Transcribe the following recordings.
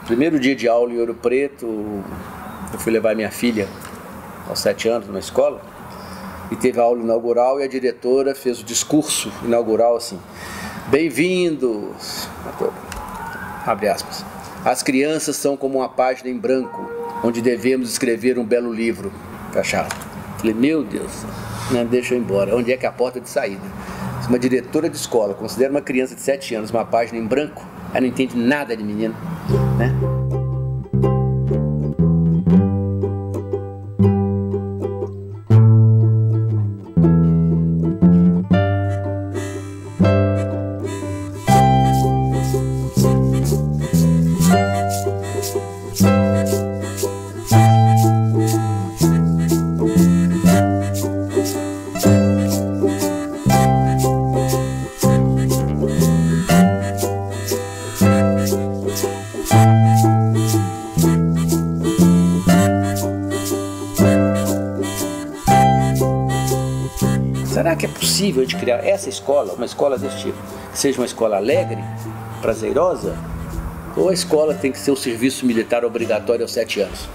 Primeiro dia de aula em Ouro Preto, eu fui levar minha filha aos 7 anos numa escola e teve a aula inaugural e a diretora fez o discurso inaugural assim: bem-vindos, abre aspas, as crianças são como uma página em branco onde devemos escrever um belo livro, fecha aspas. Falei, meu Deus, não, deixa eu ir embora, onde é que é a porta de saída? Se uma diretora de escola considera uma criança de 7 anos uma página em branco, ela não entende nada de menino, né? Será que é possível de criar essa escola, uma escola desse tipo, que seja uma escola alegre, prazerosa? Ou a escola tem que ser o serviço militar obrigatório aos 7 anos?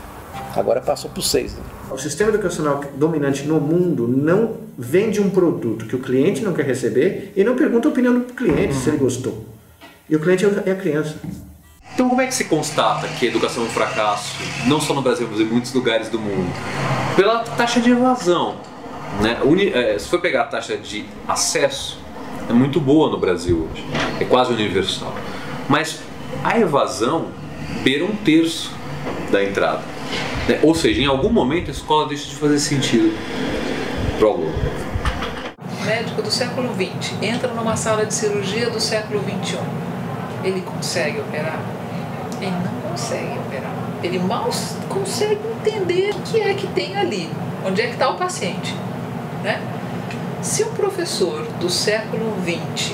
Agora passou por 6. Né? O sistema educacional dominante no mundo não vende um produto que o cliente não quer receber e não pergunta a opinião do cliente se ele gostou. E o cliente é a criança. Então como é que se constata que a educação é um fracasso, não só no Brasil, mas em muitos lugares do mundo? Pela taxa de evasão. Né? Se for pegar a taxa de acesso, é muito boa no Brasil hoje, é quase universal. Mas a evasão beira 1/3 da entrada. Né? Ou seja, em algum momento a escola deixa de fazer sentido para o aluno. O médico do século XX entra numa sala de cirurgia do século XXI. Ele consegue operar? Ele não consegue operar. Ele mal consegue entender o que é que tem ali, onde é que está o paciente. Né? Se um professor do século XX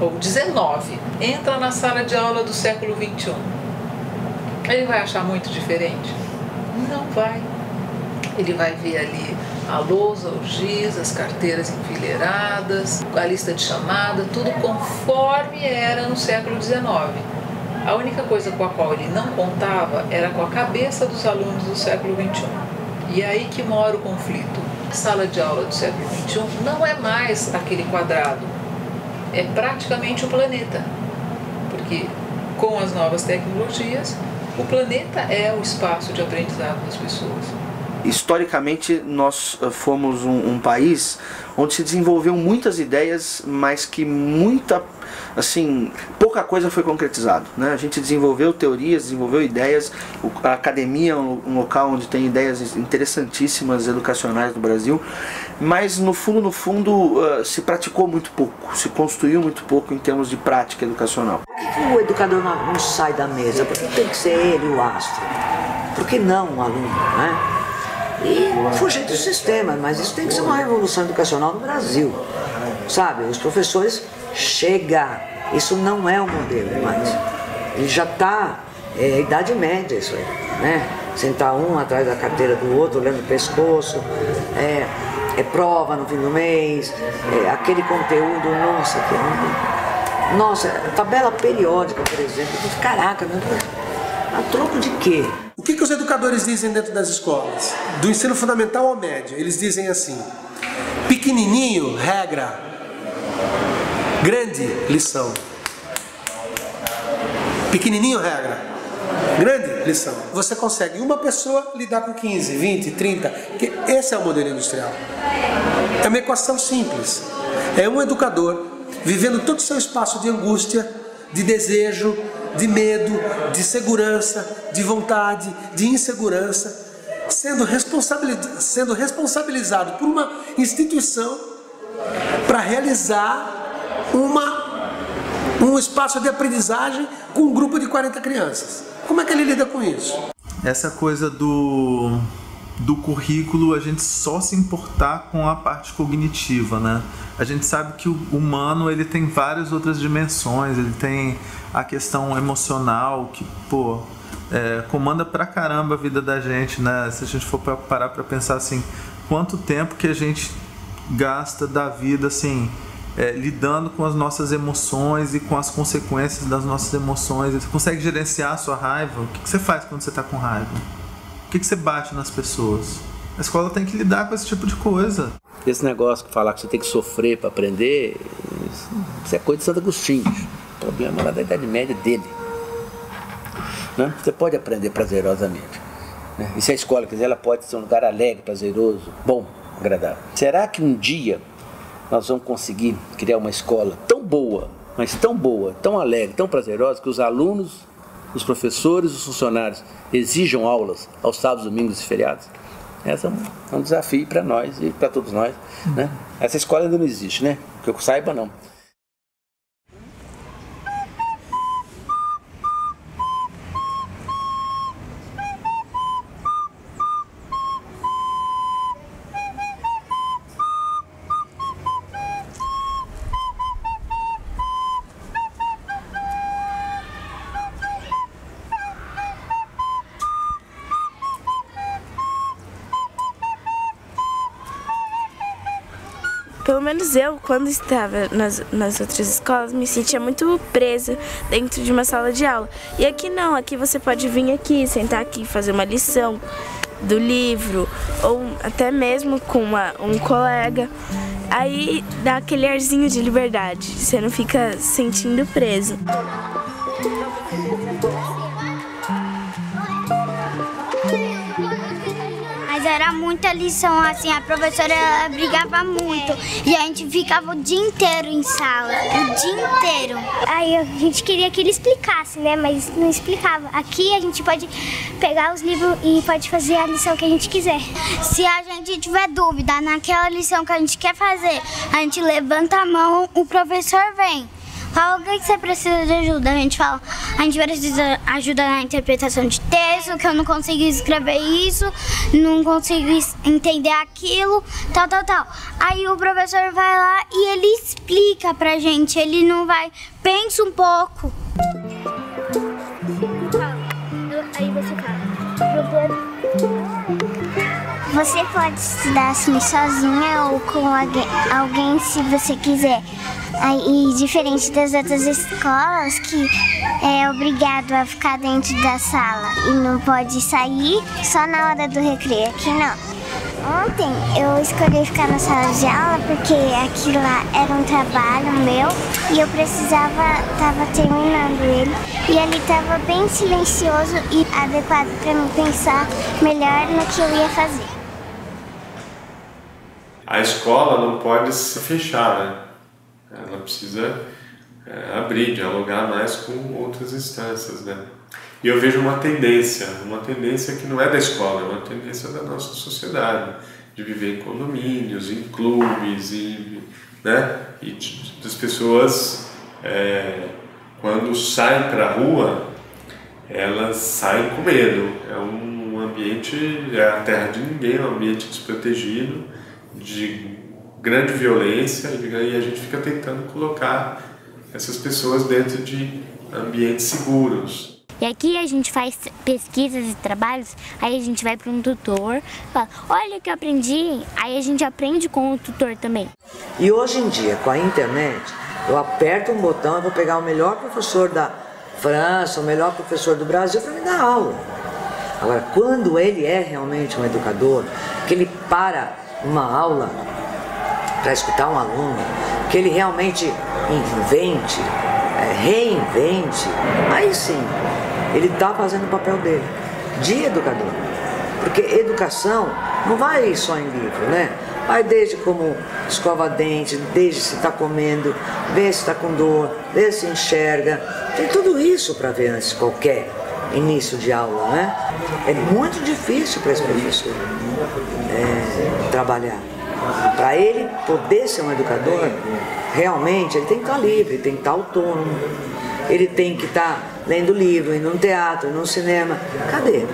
ou XIX entra na sala de aula do século XXI, ele vai achar muito diferente? Não vai. Ele vai ver ali a lousa, o giz, as carteiras enfileiradas, a lista de chamada, tudo conforme era no século XIX. A única coisa com a qual ele não contava era com a cabeça dos alunos do século XXI. E é aí que mora o conflito. A sala de aula do século XXI não é mais aquele quadrado, é praticamente o planeta, porque com as novas tecnologias, o planeta é o espaço de aprendizado das pessoas. Historicamente, nós fomos um país onde se desenvolveu muitas ideias, mas que pouca coisa foi concretizado, né? A gente desenvolveu teorias, desenvolveu ideias, a academia é um local onde tem ideias interessantíssimas educacionais no Brasil, mas no fundo se praticou muito pouco, se construiu muito pouco em termos de prática educacional. Por que o educador não sai da mesa? Por que tem que ser ele o astro? Por que não o aluno, né? E fugir do sistema, mas isso tem que ser uma revolução educacional no Brasil, sabe? Os professores chega, isso não é o modelo mais, ele já está, idade média isso aí, né? Sentar um atrás da carteira do outro, olhando o pescoço, é prova no fim do mês, aquele conteúdo, nossa, tabela periódica, por exemplo, caraca, a troco de quê? O que os educadores dizem dentro das escolas? Do ensino fundamental ao médio, eles dizem assim: pequenininho, regra, grande, lição. Pequenininho, regra, grande, lição. Você consegue uma pessoa lidar com 15, 20, 30, que esse é o modelo industrial. É uma equação simples. É um educador vivendo todo o seu espaço de angústia, de desejo, de medo, de segurança, de vontade, de insegurança, sendo responsabilizado por uma instituição para realizar um espaço de aprendizagem com um grupo de 40 crianças. Como é que ele lida com isso? Essa coisa do currículo, a gente só se importar com a parte cognitiva, né? A gente sabe que o humano, ele tem várias outras dimensões, ele tem a questão emocional que, comanda pra caramba a vida da gente, né? Se a gente for parar pra pensar assim, quanto tempo que a gente gasta da vida, assim, lidando com as nossas emoções e com as consequências das nossas emoções. Você consegue gerenciar a sua raiva? O que você faz quando você está com raiva? O que você bate nas pessoas? A escola tem que lidar com esse tipo de coisa. Esse negócio de falar que você tem que sofrer para aprender, isso é coisa de Santo Agostinho. O problema lá da Idade Média dele. Né? Você pode aprender prazerosamente. Né? E se a escola quiser, ela pode ser um lugar alegre, prazeroso, bom, agradável. Será que um dia nós vamos conseguir criar uma escola tão boa, mas tão boa, tão alegre, tão prazerosa, que os alunos, os professores, os funcionários exijam aulas aos sábados, domingos e feriados? Esse é um desafio para nós e para todos nós. Né? Essa escola ainda não existe, né? Que eu saiba, não. Pelo menos eu, quando estava nas outras escolas, me sentia muito presa dentro de uma sala de aula. E aqui não, aqui você pode vir aqui, sentar aqui, fazer uma lição do livro, ou até mesmo com um colega. Aí dá aquele arzinho de liberdade, você não fica se sentindo preso. Mas era muita lição, assim, a professora brigava muito e a gente ficava o dia inteiro em sala, o dia inteiro. Aí a gente queria que ele explicasse, né, mas não explicava. Aqui a gente pode pegar os livros e pode fazer a lição que a gente quiser. Se a gente tiver dúvida naquela lição que a gente quer fazer, a gente levanta a mão, o professor vem. Fala o que você precisa de ajuda. A gente fala, a gente precisa de ajuda na interpretação de texto, que eu não consigo escrever isso, não consigo entender aquilo, tal. Aí o professor vai lá e ele explica pra gente, ele não vai, pensa um pouco. Aí você fala, você pode estudar assim sozinha ou com alguém se você quiser. Aí, diferente das outras escolas que é obrigado a ficar dentro da sala e não pode sair só na hora do recreio, aqui não. Ontem eu escolhi ficar na sala de aula porque aquilo lá era um trabalho meu e eu estava terminando ele. E ele estava bem silencioso e adequado para mim pensar melhor no que eu ia fazer. A escola não pode se fechar, né? Ela precisa abrir, dialogar mais com outras instâncias, né? E eu vejo uma tendência que não é da escola, é uma tendência da nossa sociedade, de viver em condomínios, em clubes, né? E das pessoas, quando saem para a rua, elas saem com medo. É um ambiente, é a terra de ninguém, é um ambiente desprotegido, de grande violência, e a gente fica tentando colocar essas pessoas dentro de ambientes seguros. E aqui a gente faz pesquisas e trabalhos, aí a gente vai para um tutor, fala, olha o que eu aprendi, aí a gente aprende com o tutor também. E hoje em dia, com a internet, eu aperto um botão e vou pegar o melhor professor da França, o melhor professor do Brasil para me dar aula. Agora, quando ele é realmente um educador, que ele para uma aula para escutar um aluno, que ele realmente invente, reinvente, aí sim, ele está fazendo o papel dele, de educador. Porque educação não vai só em livro, né? Vai desde como escova dente, desde se está comendo, vê se está com dor, vê se enxerga. Tem tudo isso para ver antes de qualquer início de aula, né? É muito difícil para esse professor trabalhar. Para ele poder ser um educador, realmente ele tem que estar livre, tem que estar autônomo, ele tem que estar lendo livro, indo no teatro, no cinema. Cadê?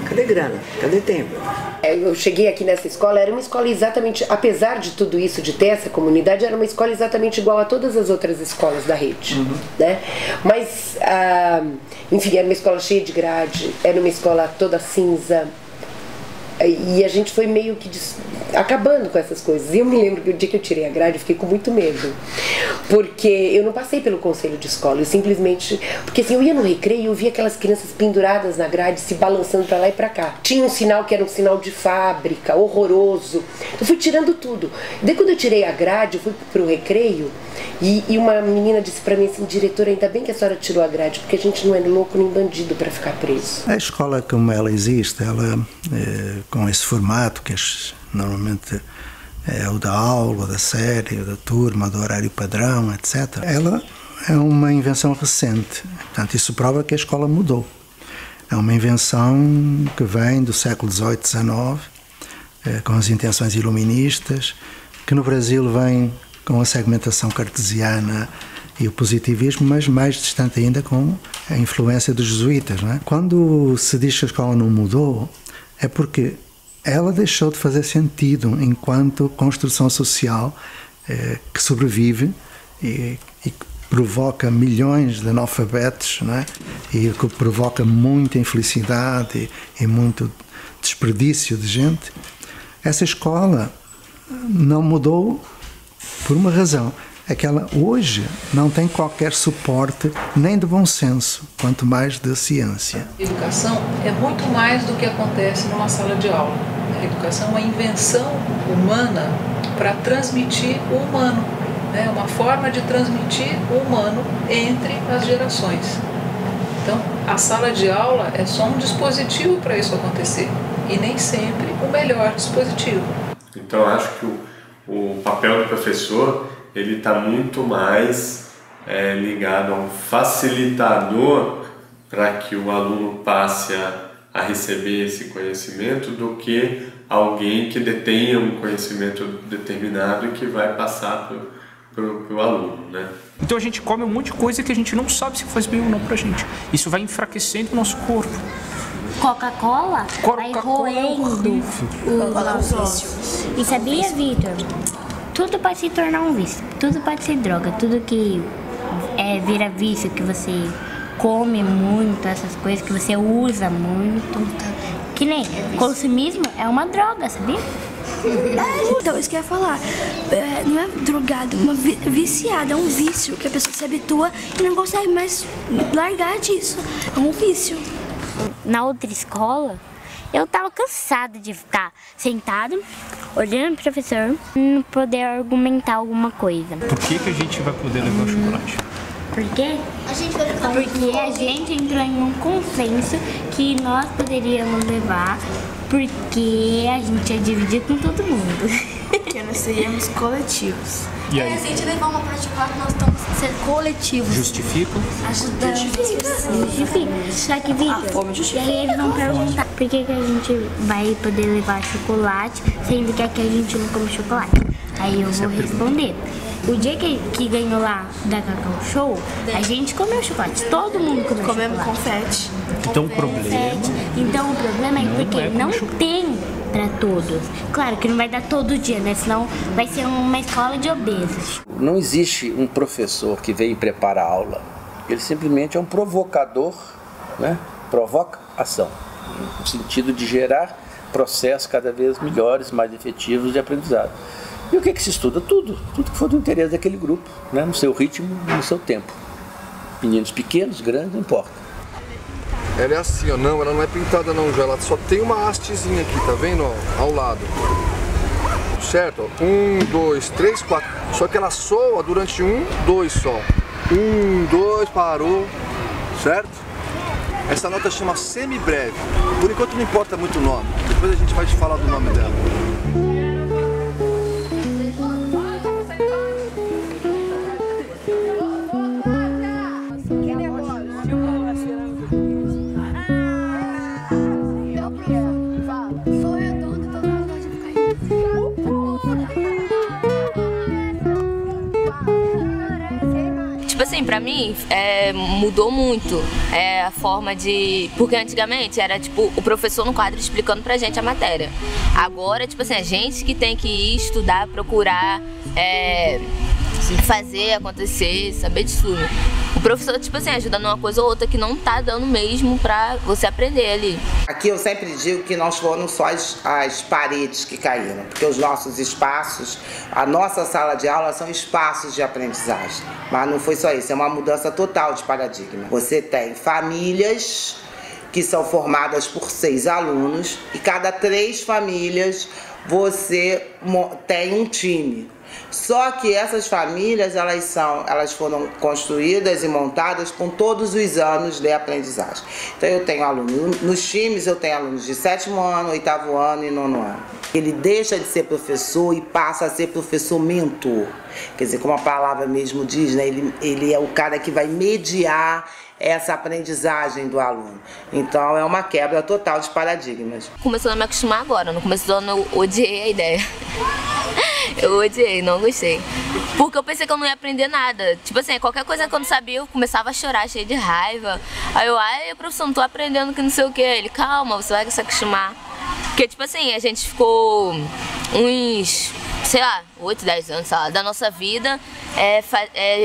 Cadê grana? Cadê tempo? Eu cheguei aqui nessa escola, era uma escola exatamente, apesar de tudo isso, de ter essa comunidade, era uma escola exatamente igual a todas as outras escolas da rede, né? Mas, enfim, era uma escola cheia de grade, era uma escola toda cinza, E a gente foi meio que acabando com essas coisas. E eu me lembro que o dia que eu tirei a grade, eu fiquei com muito medo. Porque eu não passei pelo conselho de escola, eu simplesmente... Porque assim, eu ia no recreio e eu via aquelas crianças penduradas na grade, se balançando pra lá e pra cá. Tinha um sinal que era um sinal de fábrica, horroroso. Eu fui tirando tudo. Daí quando eu tirei a grade, eu fui pro recreio e uma menina disse pra mim assim, diretora, ainda bem que a senhora tirou a grade, porque a gente não é louco nem bandido pra ficar preso. A escola como ela existe, ela com esse formato que normalmente é o da aula, da série, da turma, do horário padrão, etc. Ela é uma invenção recente. Portanto, isso prova que a escola mudou. É uma invenção que vem do século XVIII, XIX, com as intenções iluministas, que no Brasil vem com a segmentação cartesiana e o positivismo, mas mais distante ainda com a influência dos jesuítas. Não é? Quando se diz que a escola não mudou, é porque ela deixou de fazer sentido enquanto construção social que sobrevive e que provoca milhões de analfabetos, não é? E que provoca muita infelicidade e muito desperdício de gente. Essa escola não mudou por uma razão. É que ela hoje não tem qualquer suporte nem de bom senso, quanto mais de ciência. Educação é muito mais do que acontece numa sala de aula. A educação é uma invenção humana para transmitir o humano, né? Uma forma de transmitir o humano entre as gerações. Então, a sala de aula é só um dispositivo para isso acontecer e nem sempre o melhor dispositivo. Então, acho que o papel do professor ele está muito mais ligado a um facilitador para que o aluno passe a receber esse conhecimento do que alguém que detenha um conhecimento determinado e que vai passar para o aluno, né? Então a gente come um monte de coisa que a gente não sabe se faz bem ou não pra gente. Isso vai enfraquecendo o nosso corpo. Coca-Cola vai roendo os ossos. E sabia, Vitor? Tudo pode se tornar um vício, tudo pode ser droga, tudo que vira vício, que você come muito, essas coisas que você usa muito. Que nem consumismo é uma droga, sabia? Então, isso que eu ia falar, não é drogado, uma viciada, é um vício que a pessoa se habitua e não consegue mais largar disso, é um vício. Na outra escola, eu tava cansada de ficar sentado, olhando pro professor, não poder argumentar alguma coisa. Por que a gente vai poder levar o chocolate? Por quê? Porque a gente entrou em um consenso que nós poderíamos levar, porque a gente ia dividir com todo mundo. Porque nós seríamos coletivos. E aí? Se a gente levar uma para chocolate, nós estamos sendo coletivos. Justifica? Justifica. Só que, Vitor, e aí eles vão perguntar por que a gente vai poder levar chocolate, sendo que aqui a gente não come chocolate. Aí eu vou responder. O dia que ganhou lá da Cacau Show, a gente comeu chocolate. Todo mundo comeu chocolate. Confete. Então o problema é porque não tem para todos. Claro que não vai dar todo dia, né? Senão vai ser uma escola de obesos. Não existe um professor que vem e prepara a aula. Ele simplesmente é um provocador, né? Provoca ação, no sentido de gerar processos cada vez melhores, mais efetivos de aprendizado. E o que se estuda? Tudo que for do interesse daquele grupo, né? No seu ritmo e no seu tempo. Meninos pequenos, grandes, não importa. Ela é assim, ó, não, ela não é pintada não, já, ela só tem uma hastezinha aqui, tá vendo, ó, ao lado. Certo, ó, 1, 2, 3, 4, só que ela soa durante 1, 2 só. 1, 2, parou, certo? Essa nota chama semibreve, por enquanto não importa muito o nome, depois a gente vai te falar do nome dela. Assim, pra mim, mudou muito a forma de... Porque antigamente era, tipo, o professor no quadro explicando pra gente a matéria. Agora, tipo assim, a gente que tem que ir estudar, procurar fazer acontecer, saber de tudo. O professor, tipo assim, ajuda numa coisa ou outra que não tá dando mesmo pra você aprender ali. Aqui eu sempre digo que não foram só as paredes que caíram, porque os nossos espaços, a nossa sala de aula são espaços de aprendizagem. Mas não foi só isso, é uma mudança total de paradigma. Você tem famílias que são formadas por 6 alunos e cada 3 famílias você tem um time. Só que essas famílias, elas foram construídas e montadas com todos os anos de aprendizagem. Então eu tenho alunos, nos times eu tenho alunos de 7º ano, 8º ano e 9º ano. Ele deixa de ser professor e passa a ser professor mentor. Quer dizer, como a palavra mesmo diz, né? Ele é o cara que vai mediar essa aprendizagem do aluno. Então é uma quebra total de paradigmas. Começando a me acostumar agora, no começo do ano eu odiei a ideia. Eu odiei, não gostei. Porque eu pensei que eu não ia aprender nada. Tipo assim, qualquer coisa que eu não sabia, eu começava a chorar, cheio de raiva. Aí eu, ai, professor, não tô aprendendo que não sei o que. Ele, calma, você vai se acostumar. Porque, tipo assim, a gente ficou uns, sei lá, 8, 10 anos, sei lá, da nossa vida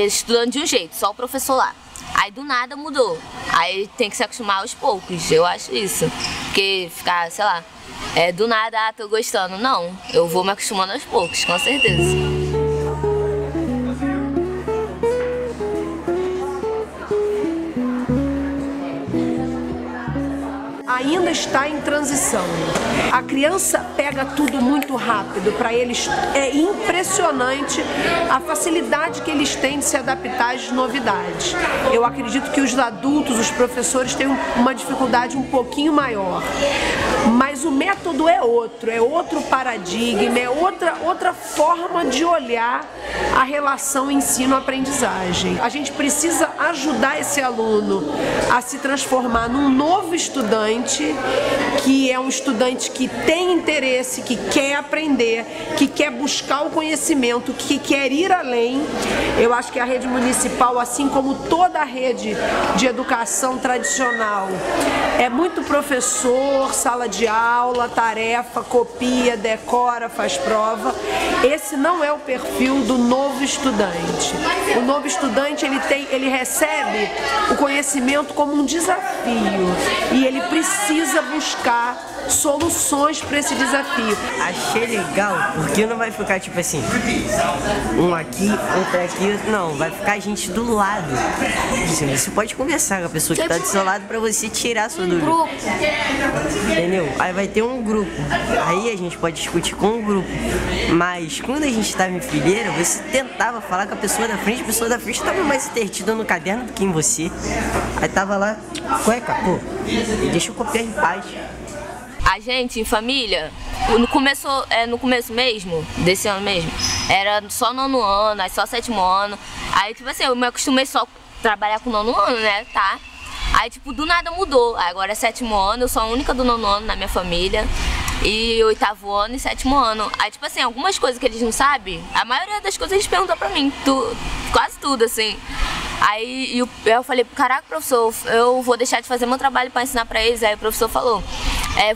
estudando de um jeito, só o professor lá. Aí do nada mudou. Aí tem que se acostumar aos poucos, eu acho isso. Porque ficar, sei lá, do nada, tô gostando. Não, eu vou me acostumando aos poucos, com certeza. Ainda está em transição. A criança pega tudo muito rápido. Para eles é impressionante a facilidade que eles têm de se adaptar às novidades. Eu acredito que os adultos, os professores, têm uma dificuldade um pouquinho maior. Mas o método é outro paradigma, é outra forma de olhar a relação ensino-aprendizagem. A gente precisa ajudar esse aluno a se transformar num novo estudante, que é um estudante que tem interesse, que quer aprender, que quer buscar o conhecimento, que quer ir além. Eu acho que a rede municipal, assim como toda a rede de educação tradicional, é muito professor, sala de aula, tarefa, copia, decora, faz prova. Esse não é o perfil do novo estudante. O novo estudante, ele recebe o conhecimento como um desafio e ele precisa buscar soluções para esse desafio. Achei legal, porque não vai ficar tipo assim, um aqui, outro aqui, não, vai ficar a gente do lado. Você pode conversar com a pessoa que está do seu lado para você tirar a sua dúvida. Entendeu? Aí vai ter um grupo, aí a gente pode discutir com o grupo, mas quando a gente estava em fileira, você tentava falar com a pessoa da frente, a pessoa da frente estava mais entretida no caderno do que em você. Aí tava lá, cueca, pô, deixa eu copiar em paz. A gente, em família, no começo mesmo, desse ano mesmo, era só 9º ano, aí só 7º ano. Aí, tipo assim, eu me acostumei só a trabalhar com 9º ano, né, tá? Aí, tipo, do nada mudou. Agora é 7º ano, eu sou a única do 9º ano na minha família. E 8º ano e 7º ano. Aí, tipo assim, algumas coisas que eles não sabem, a maioria das coisas eles perguntam pra mim, quase tudo, assim. Aí eu falei, caraca, professor, eu vou deixar de fazer meu trabalho pra ensinar pra eles. Aí o professor falou,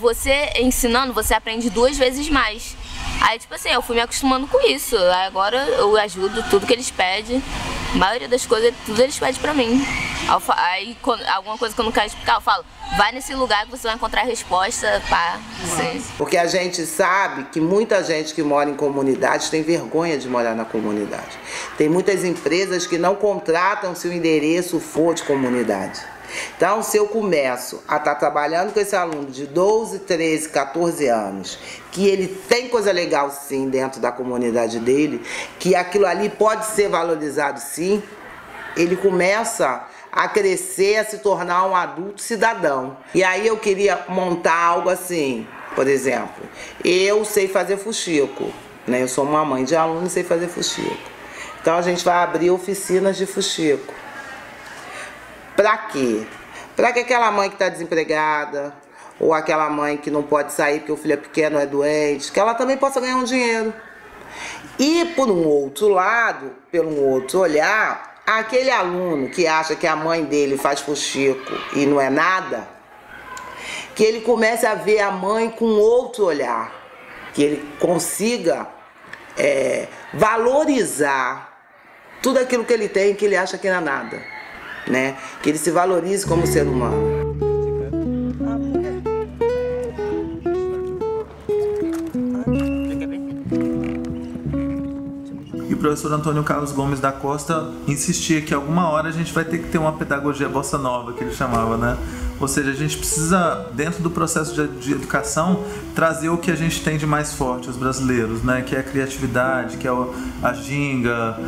você ensinando, você aprende 2 vezes mais. Aí, tipo assim, eu fui me acostumando com isso. Aí agora eu ajudo tudo que eles pedem. A maioria das coisas, tudo eles pedem pra mim. Aí, alguma coisa que eu não quero explicar, eu falo, vai nesse lugar que você vai encontrar a resposta, pá. Sim. Porque a gente sabe que muita gente que mora em comunidades tem vergonha de morar na comunidade. Tem muitas empresas que não contratam se o endereço for de comunidade. Então, se eu começo a estar trabalhando com esse aluno de 12, 13, 14 anos, que ele tem coisa legal sim dentro da comunidade dele, que aquilo ali pode ser valorizado sim, ele começa a crescer, a se tornar um adulto cidadão. E aí eu queria montar algo assim, por exemplo, eu sei fazer fuxico, né? Eu sou uma mãe de aluno e sei fazer fuxico. Então a gente vai abrir oficinas de fuxico. Pra quê? Pra que aquela mãe que está desempregada, ou aquela mãe que não pode sair porque o filho é pequeno, é doente, que ela também possa ganhar um dinheiro. E por um outro lado, pelo um outro olhar, aquele aluno que acha que a mãe dele faz fuxico e não é nada, que ele comece a ver a mãe com outro olhar, que ele consiga valorizar tudo aquilo que ele tem, que ele acha que não é nada, né? Que ele se valorize como ser humano. E o professor Antônio Carlos Gomes da Costa insistia que alguma hora a gente vai ter que ter uma pedagogia bossa nova, que ele chamava, né? Ou seja, a gente precisa, dentro do processo de educação, trazer o que a gente tem de mais forte, os brasileiros, né? Que é a criatividade, que é a ginga,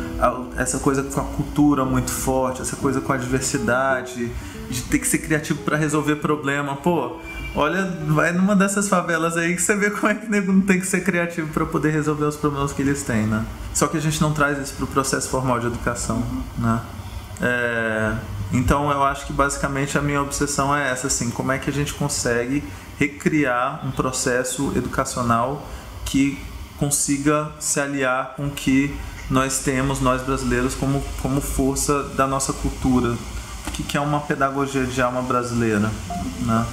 essa coisa com a cultura muito forte, essa coisa com a diversidade, de ter que ser criativo para resolver problema. Pô, olha, vai numa dessas favelas aí que você vê como é que o nego não tem que ser criativo para poder resolver os problemas que eles têm, né? Só que a gente não traz isso para o processo formal de educação, né? Então eu acho que basicamente a minha obsessão é essa, assim, como é que a gente consegue recriar um processo educacional que consiga se aliar com o que nós temos, nós brasileiros, como força da nossa cultura, que é uma pedagogia de alma brasileira, né?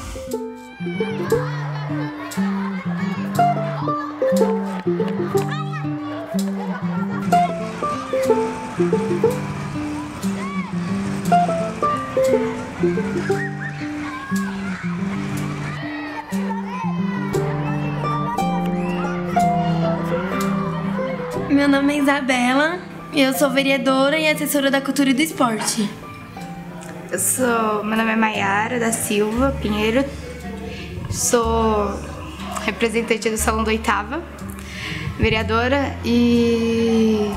Meu nome é Isabela, eu sou vereadora e assessora da Cultura e do Esporte. Meu nome é Maiara da Silva Pinheiro, sou representante do Salão da Oitava, vereadora e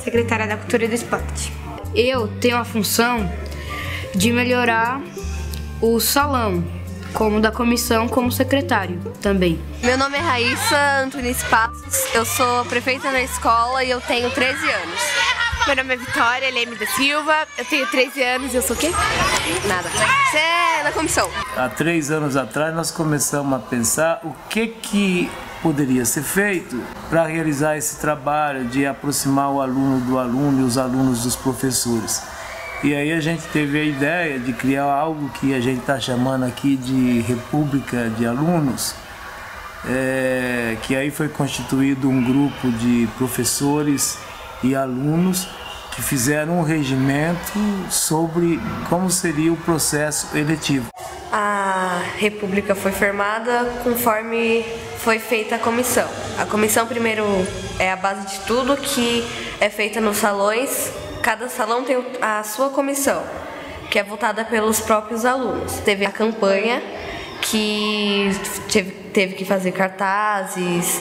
secretária da Cultura e do Esporte. Eu tenho a função de melhorar o salão, como da comissão, como secretário também. Meu nome é Raíssa Antunes Passos, eu sou prefeita da escola e eu tenho 13 anos. Meu nome é Vitória Leme da Silva, eu tenho 13 anos e eu sou o quê? Nada. Você é da comissão. Há 3 anos atrás nós começamos a pensar o que poderia ser feito para realizar esse trabalho de aproximar o aluno do aluno e os alunos dos professores. E aí a gente teve a ideia de criar algo que a gente está chamando aqui de República de Alunos, que aí foi constituído um grupo de professores e alunos que fizeram um regimento sobre como seria o processo eletivo. A República foi formada conforme foi feita a comissão. A comissão primeiro é a base de tudo que é feita nos salões. Cada salão tem a sua comissão, que é voltada pelos próprios alunos. Teve a campanha, que teve que fazer cartazes,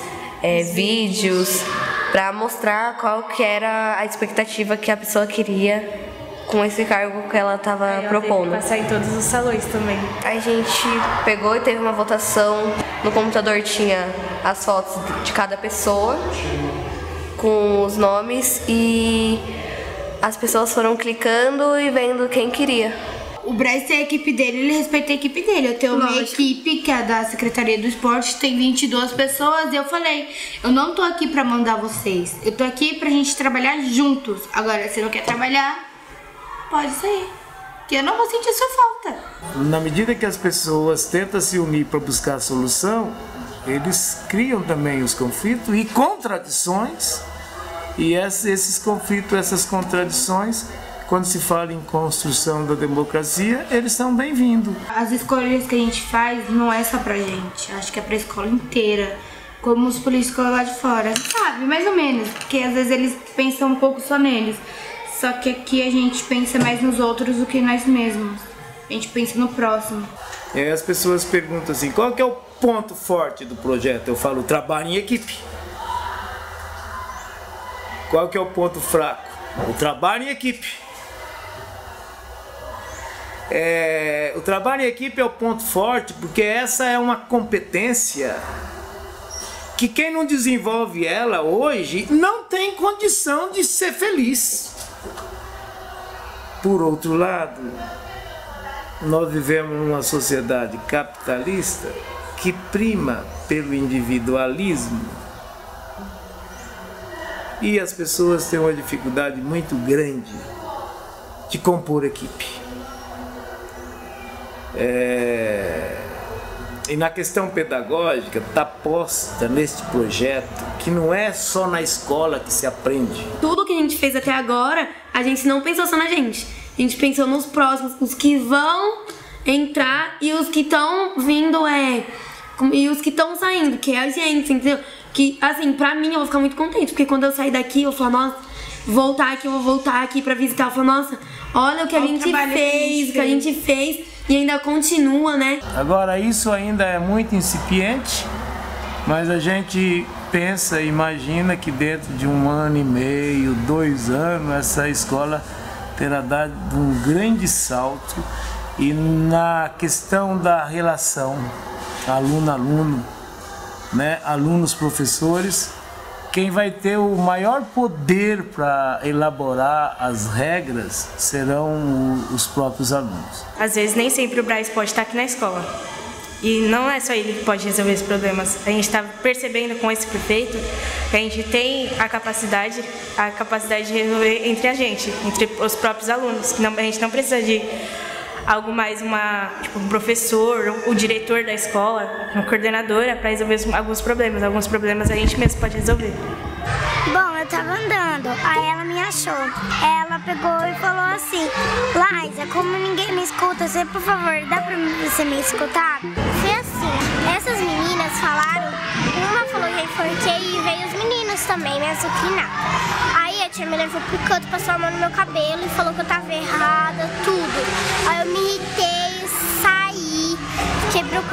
vídeos, para mostrar qual que era a expectativa que a pessoa queria com esse cargo que ela estava propondo. Passar em todos os salões também. A gente pegou e teve uma votação. No computador tinha as fotos de cada pessoa, com os nomes, e as pessoas foram clicando e vendo quem queria. O Braz tem a equipe dele, ele respeita a equipe dele. Eu tenho uma equipe, que é da Secretaria do Esporte, tem 22 pessoas, e eu falei, eu não tô aqui pra mandar vocês, eu tô aqui pra gente trabalhar juntos. Agora, se não quer trabalhar, pode sair, que eu não vou sentir sua falta. Na medida que as pessoas tentam se unir para buscar a solução, eles criam também os conflitos e contradições. E esses conflitos, essas contradições, quando se fala em construção da democracia, eles são bem-vindos. As escolhas que a gente faz não é só pra gente, acho que é pra escola inteira. Como os políticos lá de fora, sabe? Mais ou menos, porque às vezes eles pensam um pouco só neles. Só que aqui a gente pensa mais nos outros do que nós mesmos. A gente pensa no próximo. E aí as pessoas perguntam assim, qual que é o ponto forte do projeto? Eu falo, trabalho em equipe. Qual que é o ponto fraco? O trabalho em equipe. O trabalho em equipe é o ponto forte, porque essa é uma competência que quem não desenvolve ela hoje não tem condição de ser feliz. Por outro lado, nós vivemos numa sociedade capitalista que prima pelo individualismo. E as pessoas têm uma dificuldade muito grande de compor equipe. E na questão pedagógica está posta neste projeto que não é só na escola que se aprende. Tudo que a gente fez até agora, a gente não pensou só na gente. A gente pensou nos próximos, os que vão entrar e os que estão vindo e os que estão saindo, que é a gente, entendeu? Que, assim, pra mim eu vou ficar muito contente, porque quando eu sair daqui eu vou falar, nossa, eu vou voltar aqui pra visitar. Eu falo, nossa, olha o que a gente fez, o que a gente fez e ainda continua, né? Agora, isso ainda é muito incipiente, mas a gente pensa, imagina que dentro de 1 ano e meio, 2 anos, essa escola terá dado um grande salto. E na questão da relação aluno-aluno, né, alunos-professores, quem vai ter o maior poder para elaborar as regras serão os próprios alunos. Às vezes nem sempre o Braz pode estar aqui na escola. E não é só ele que pode resolver esses problemas. A gente está percebendo com esse prefeito que a gente tem a capacidade de resolver entre os próprios alunos. Que a gente não precisa de algo mais, um professor, o diretor da escola, uma coordenadora para resolver alguns problemas. Alguns problemas a gente mesmo pode resolver. Bom, eu tava andando, aí ela me achou. Ela pegou e falou assim: Laísa, como ninguém me escuta, você, por favor, dá pra você me escutar? Foi assim, essas meninas falaram, uma falou que eu enforquei e veio os meninos também me azucrinar. Aí a tia me levou pro canto, passou a mão no meu cabelo e falou que eu tava errada, tudo. Aí eu me irritei, saí,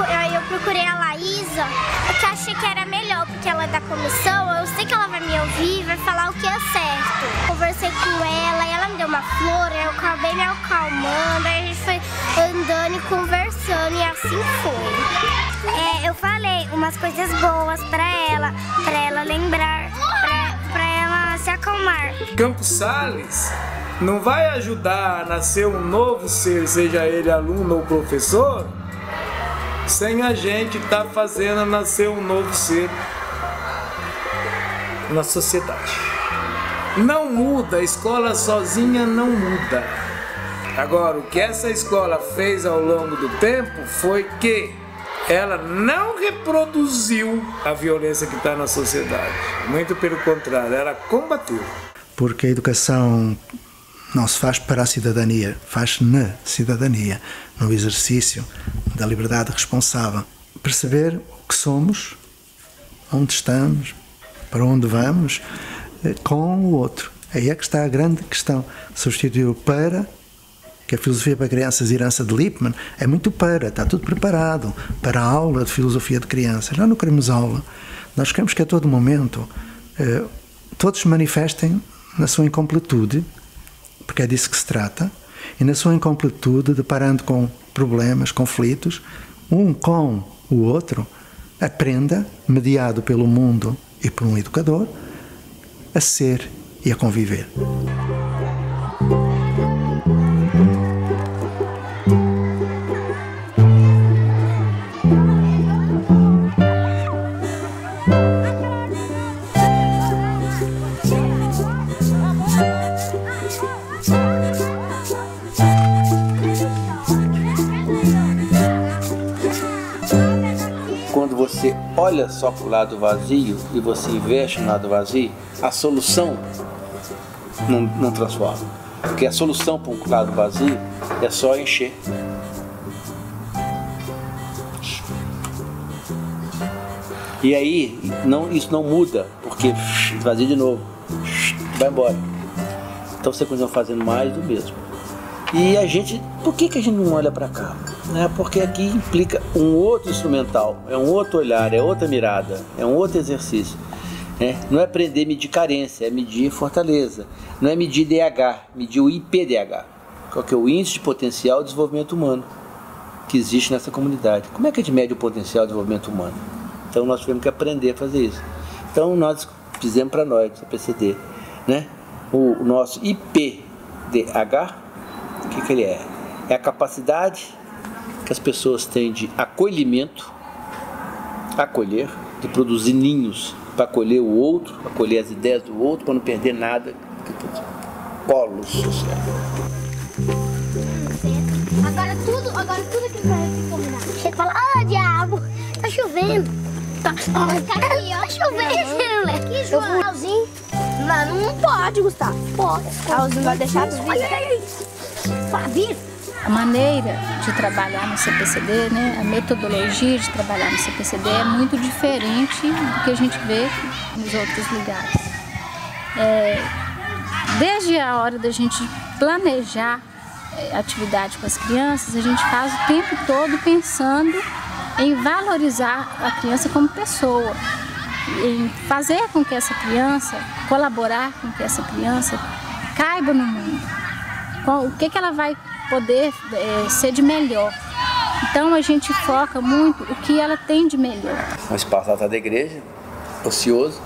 aí eu procurei a Laísa, porque eu achei que era melhor, porque ela é da comissão, eu sei que ela vai me ouvir e vai falar o que é certo. Conversei com ela e ela me deu uma flor, eu acabei me acalmando, aí a gente foi andando e conversando e assim foi. Eu falei umas coisas boas pra ela lembrar, pra ela se acalmar. Campos Sales não vai ajudar a nascer um novo ser, seja ele aluno ou professor, sem a gente estar fazendo nascer um novo ser na sociedade. Não muda, a escola sozinha não muda. Agora, o que essa escola fez ao longo do tempo foi que ela não reproduziu a violência que está na sociedade. Muito pelo contrário, ela combateu. Porque a educação não se faz para a cidadania, faz na cidadania, no exercício da liberdade responsável. Perceber o que somos, onde estamos, para onde vamos, com o outro. Aí é que está a grande questão. Substituiu para, que a filosofia para crianças, herança de Lippmann, é muito está tudo preparado para a aula de filosofia de crianças. Já não queremos aula, nós queremos que a todo momento todos se manifestem na sua incompletude, porque é disso que se trata, e na sua incompletude, deparando com problemas, conflitos, um com o outro, aprenda, mediado pelo mundo e por um educador, a ser e a conviver. Você olha só para o lado vazio e você investe no lado vazio, a solução não transforma. Porque a solução para um lado vazio é só encher. E aí isso não muda, porque esvazia de novo, vai embora. Então você continua fazendo mais do mesmo. E a gente, por que a gente não olha para cá? Porque aqui implica um outro instrumental, é um outro olhar, é outra mirada, é um outro exercício. Não é aprender a medir carência, é medir fortaleza. Não é medir DH, medir o IPDH, que é o Índice de Potencial de Desenvolvimento Humano, que existe nessa comunidade. Como é que a gente mede o potencial de desenvolvimento humano? Então nós tivemos que aprender a fazer isso. Então nós fizemos para nós, a PCD, o nosso IPDH, o que ele é? É a capacidade que as pessoas têm de acolhimento, acolher, de produzir ninhos para acolher o outro, acolher as ideias do outro, para não perder nada. Polos sociais. Agora tudo que vai combinar. Chega e fala, diabo! Tá chovendo. Tá aqui, ó. Tá chovendo, moleque. Eu vou Raulzinho. Não pode, Gustavo. Pode. Raulzinho vai deixar do vídeo. A maneira de trabalhar no CPCD, né, a metodologia de trabalhar no CPCD é muito diferente do que a gente vê nos outros lugares. Desde a hora da gente planejar atividade com as crianças, a gente faz o tempo todo pensando em valorizar a criança como pessoa, em fazer com que essa criança, colaborar com que essa criança caiba no mundo. O que ela vai poder ser de melhor. Então a gente foca muito o que ela tem de melhor. Um espaço lá da igreja, ocioso,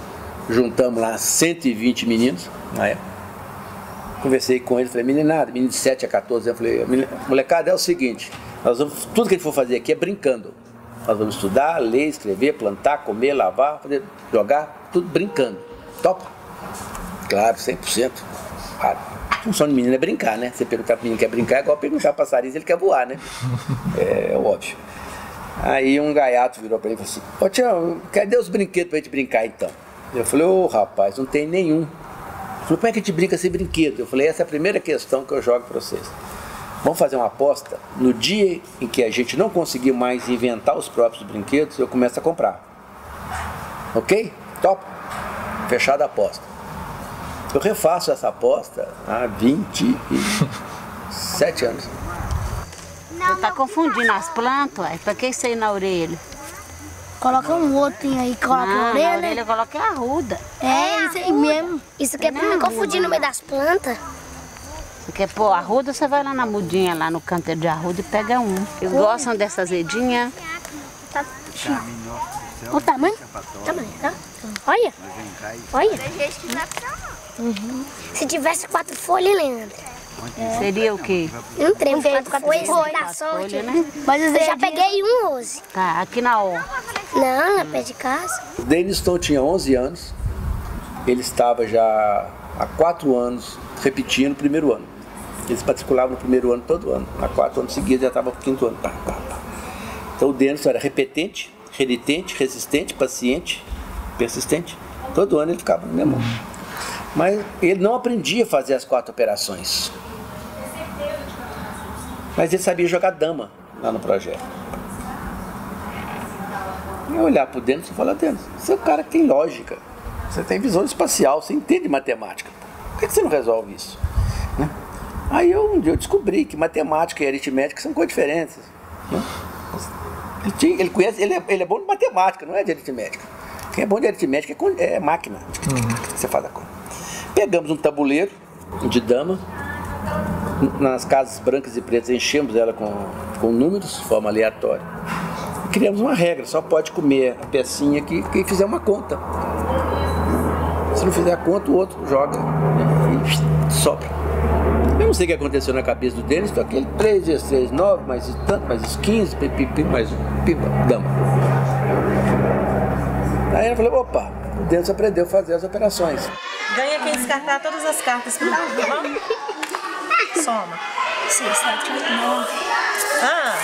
juntamos lá 120 meninos na época. Conversei com eles, falei, meninada, menino de 7 a 14 anos, eu falei, molecada, é o seguinte, tudo que a gente for fazer aqui é brincando. Nós vamos estudar, ler, escrever, plantar, comer, lavar, jogar, tudo brincando. Topa? Claro, 100%. Claro. A função de menino é brincar, né? Você perguntar para o menino que quer brincar, é igual perguntar para passarinho se ele quer voar, né? É óbvio. Aí um gaiato virou para ele e falou assim, ô Tião, cadê os brinquedos para a gente brincar então? Eu falei, ô rapaz, não tem nenhum. Ele falou, como é que a gente brinca sem brinquedo? Eu falei, essa é a primeira questão que eu jogo para vocês. Vamos fazer uma aposta, no dia em que a gente não conseguir mais inventar os próprios brinquedos, eu começo a comprar. Ok? Top? Fechada a aposta. Eu refaço essa aposta há 27 anos. Você tá confundindo as plantas, ué? Pra que isso aí na orelha? Coloca um outro aí, coloca na orelha. Na orelha coloca a arruda. Isso aí mesmo. Isso aqui é pra me confundir no meio das plantas. Você quer pôr arruda, você vai lá na mudinha, lá no canteiro de arruda e pega um. Eles gostam dessas azedinhas. Tá. O tamanho? Tamanho, tá? Olha. Olha. Uhum. Se tivesse 4 folhas, Leandro. Seria o quê? Um trem, 4 folhas da sorte, né? Mas eu já peguei um hoje. Tá, aqui na hora. Não, na pé de casa. O Denniston tinha 11 anos. Ele estava já há 4 anos repetindo o primeiro ano. Eles matriculavam no primeiro ano todo ano. Há 4 anos seguidos já estava no 5º ano. Então o Denniston era repetente, renitente, resistente, paciente, persistente. Todo ano ele ficava no mesmo ano. Mas ele não aprendia a fazer as 4 operações. Mas ele sabia jogar dama lá no projeto. Eu olhar para o Denniston e falar, Denniston, você é um cara que tem lógica, você tem visão espacial, você entende matemática. Por que você não resolve isso? Né? Aí um dia eu descobri que matemática e aritmética são coisas diferentes. Né? Ele conhece, ele é bom de matemática, não é de aritmética. Quem é bom de aritmética é máquina. Você faz a conta. Pegamos um tabuleiro de dama, nas casas brancas e pretas enchemos ela com números, de forma aleatória. E criamos uma regra, só pode comer a pecinha que quem fizer uma conta. Se não fizer a conta, o outro joga e sopra. Eu não sei o que aconteceu na cabeça do Denniston, aquele 3 vezes 3, 9, mais tanto, mais 15, pipi, mais pipa, dama. Aí ela falou, opa, o Denniston aprendeu a fazer as operações. Ganha quem descartar todas as cartas pro grupo, tá bom? Soma. 6, 7, 8, 9.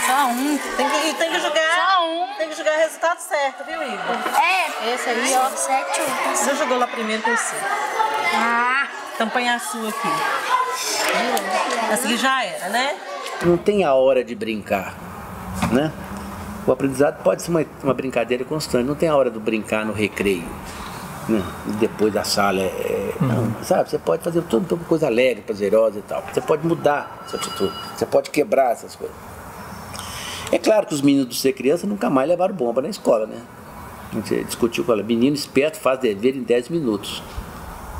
Só um. Tem que jogar. Só um. Tem que jogar o resultado certo, viu, Igor? Esse aí, ó. 7, 8. Você jogou lá primeiro que eu sei. Então põe a sua aqui. Essa aqui já era, né? Não tem a hora de brincar, né? O aprendizado pode ser uma brincadeira constante. Não tem a hora do brincar no recreio. Depois da sala, não, sabe? Você pode fazer tudo coisa alegre, prazerosa e tal. Você pode mudar essa atitude, você pode quebrar essas coisas. É claro que os meninos do Ser Criança nunca mais levaram bomba na escola, né? A gente discutiu com ela, menino esperto faz dever em 10 minutos.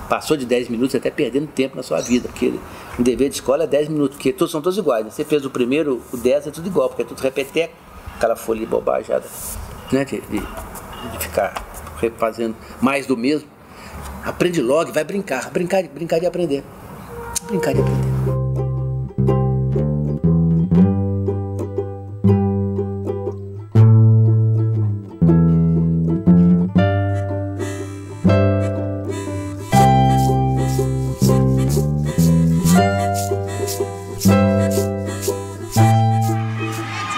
Passou de 10 minutos, você está perdendo tempo na sua vida, porque o dever de escola é 10 minutos, porque são todos iguais. Né? Você fez o primeiro, o 10 é tudo igual, porque é tudo repeteco, aquela folha de bobajada, né? de ficar fazendo mais do mesmo. Aprende logo e vai brincar de aprender. Brincar de aprender.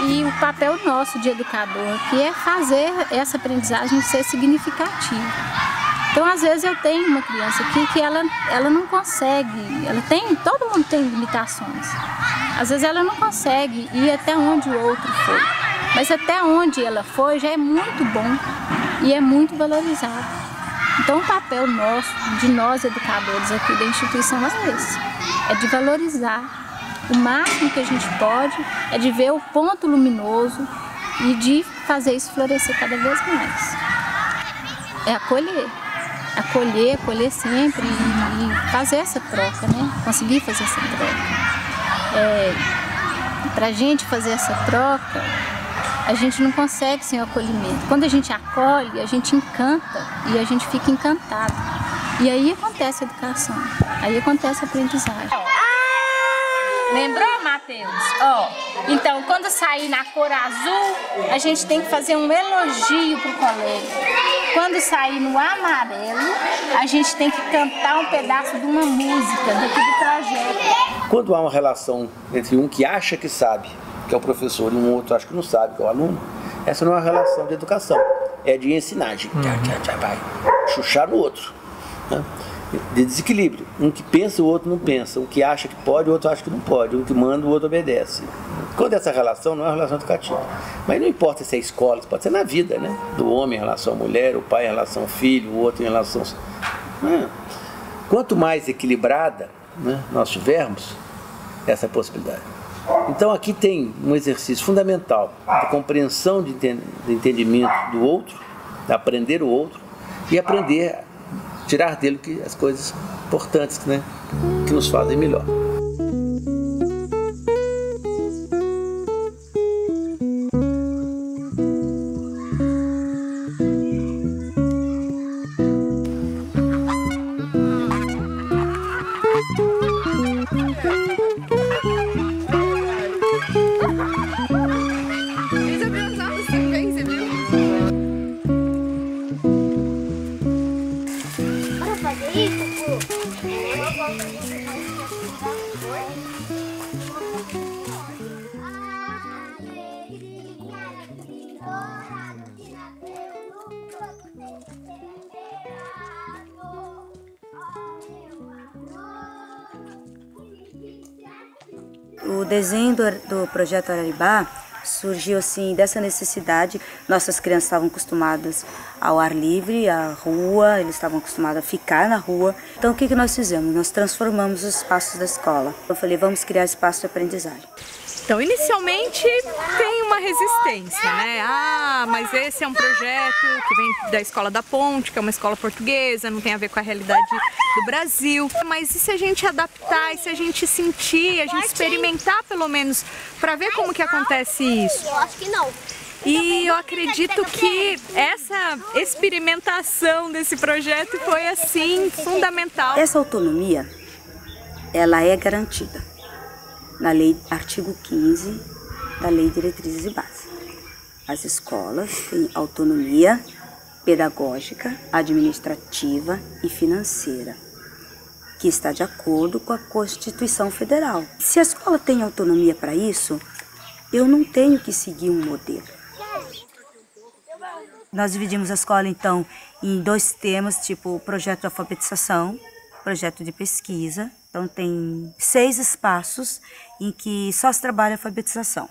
E o papel nosso de educador aqui é fazer essa aprendizagem ser significativa. Então, às vezes eu tenho uma criança aqui que ela não consegue, todo mundo tem limitações. Às vezes ela não consegue ir até onde o outro foi, mas até onde ela foi já é muito bom e é muito valorizado. Então, o papel nosso, de nós educadores aqui da instituição é esse, é de valorizar o máximo que a gente pode, é de ver o ponto luminoso e de fazer isso florescer cada vez mais. É acolher sempre e fazer essa troca, né? Conseguir fazer essa troca. Pra gente fazer essa troca, a gente não consegue sem o acolhimento. Quando a gente acolhe, a gente encanta e a gente fica encantado. E aí acontece a educação, aí acontece a aprendizagem. Lembrou, Matheus? Então, quando sair na cor azul, a gente tem que fazer um elogio pro colega. Quando sair no amarelo, a gente tem que cantar um pedaço de uma música daqui do projeto. Quando há uma relação entre um que acha que sabe, que é o professor, e um outro acha que não sabe, que é o aluno, essa não é uma relação de educação, é de ensinagem. Vai chuchar no outro, né? De desequilíbrio. Um que pensa, o outro não pensa. Um que acha que pode, o outro acha que não pode. Um que manda, o outro obedece. Quando essa relação não é uma relação educativa. Mas não importa se é escola, pode ser na vida, né? Do homem em relação à mulher, o pai em relação ao filho, o outro em relação... Quanto mais equilibrada, né, nós tivermos, essa possibilidade. Então aqui tem um exercício fundamental de compreensão de entendimento do outro, de aprender o outro e aprender tirar dele as coisas importantes, né, que nos fazem melhor. O desenho do projeto Araribá surgiu assim dessa necessidade. Nossas crianças estavam acostumadas ao ar livre, à rua, eles estavam acostumados a ficar na rua. Então o que nós fizemos? Nós transformamos os espaços da escola. Eu falei, vamos criar espaço de aprendizagem. Então, inicialmente tem uma resistência, né? Mas esse é um projeto que vem da Escola da Ponte, que é uma escola portuguesa, não tem a ver com a realidade do Brasil. Mas e se a gente adaptar, e se a gente sentir, a gente experimentar pelo menos, para ver como que acontece isso? Eu acho que não. E eu acredito que essa experimentação desse projeto foi, assim, fundamental. Essa autonomia, ela é garantida na lei, artigo 15 da Lei de Diretrizes e Bases. As escolas têm autonomia pedagógica, administrativa e financeira, que está de acordo com a Constituição Federal. Se a escola tem autonomia para isso, eu não tenho que seguir um modelo. Nós dividimos a escola, então, em dois temas, tipo projeto de alfabetização, projeto de pesquisa. Então, tem 6 espaços em que só se trabalha alfabetização.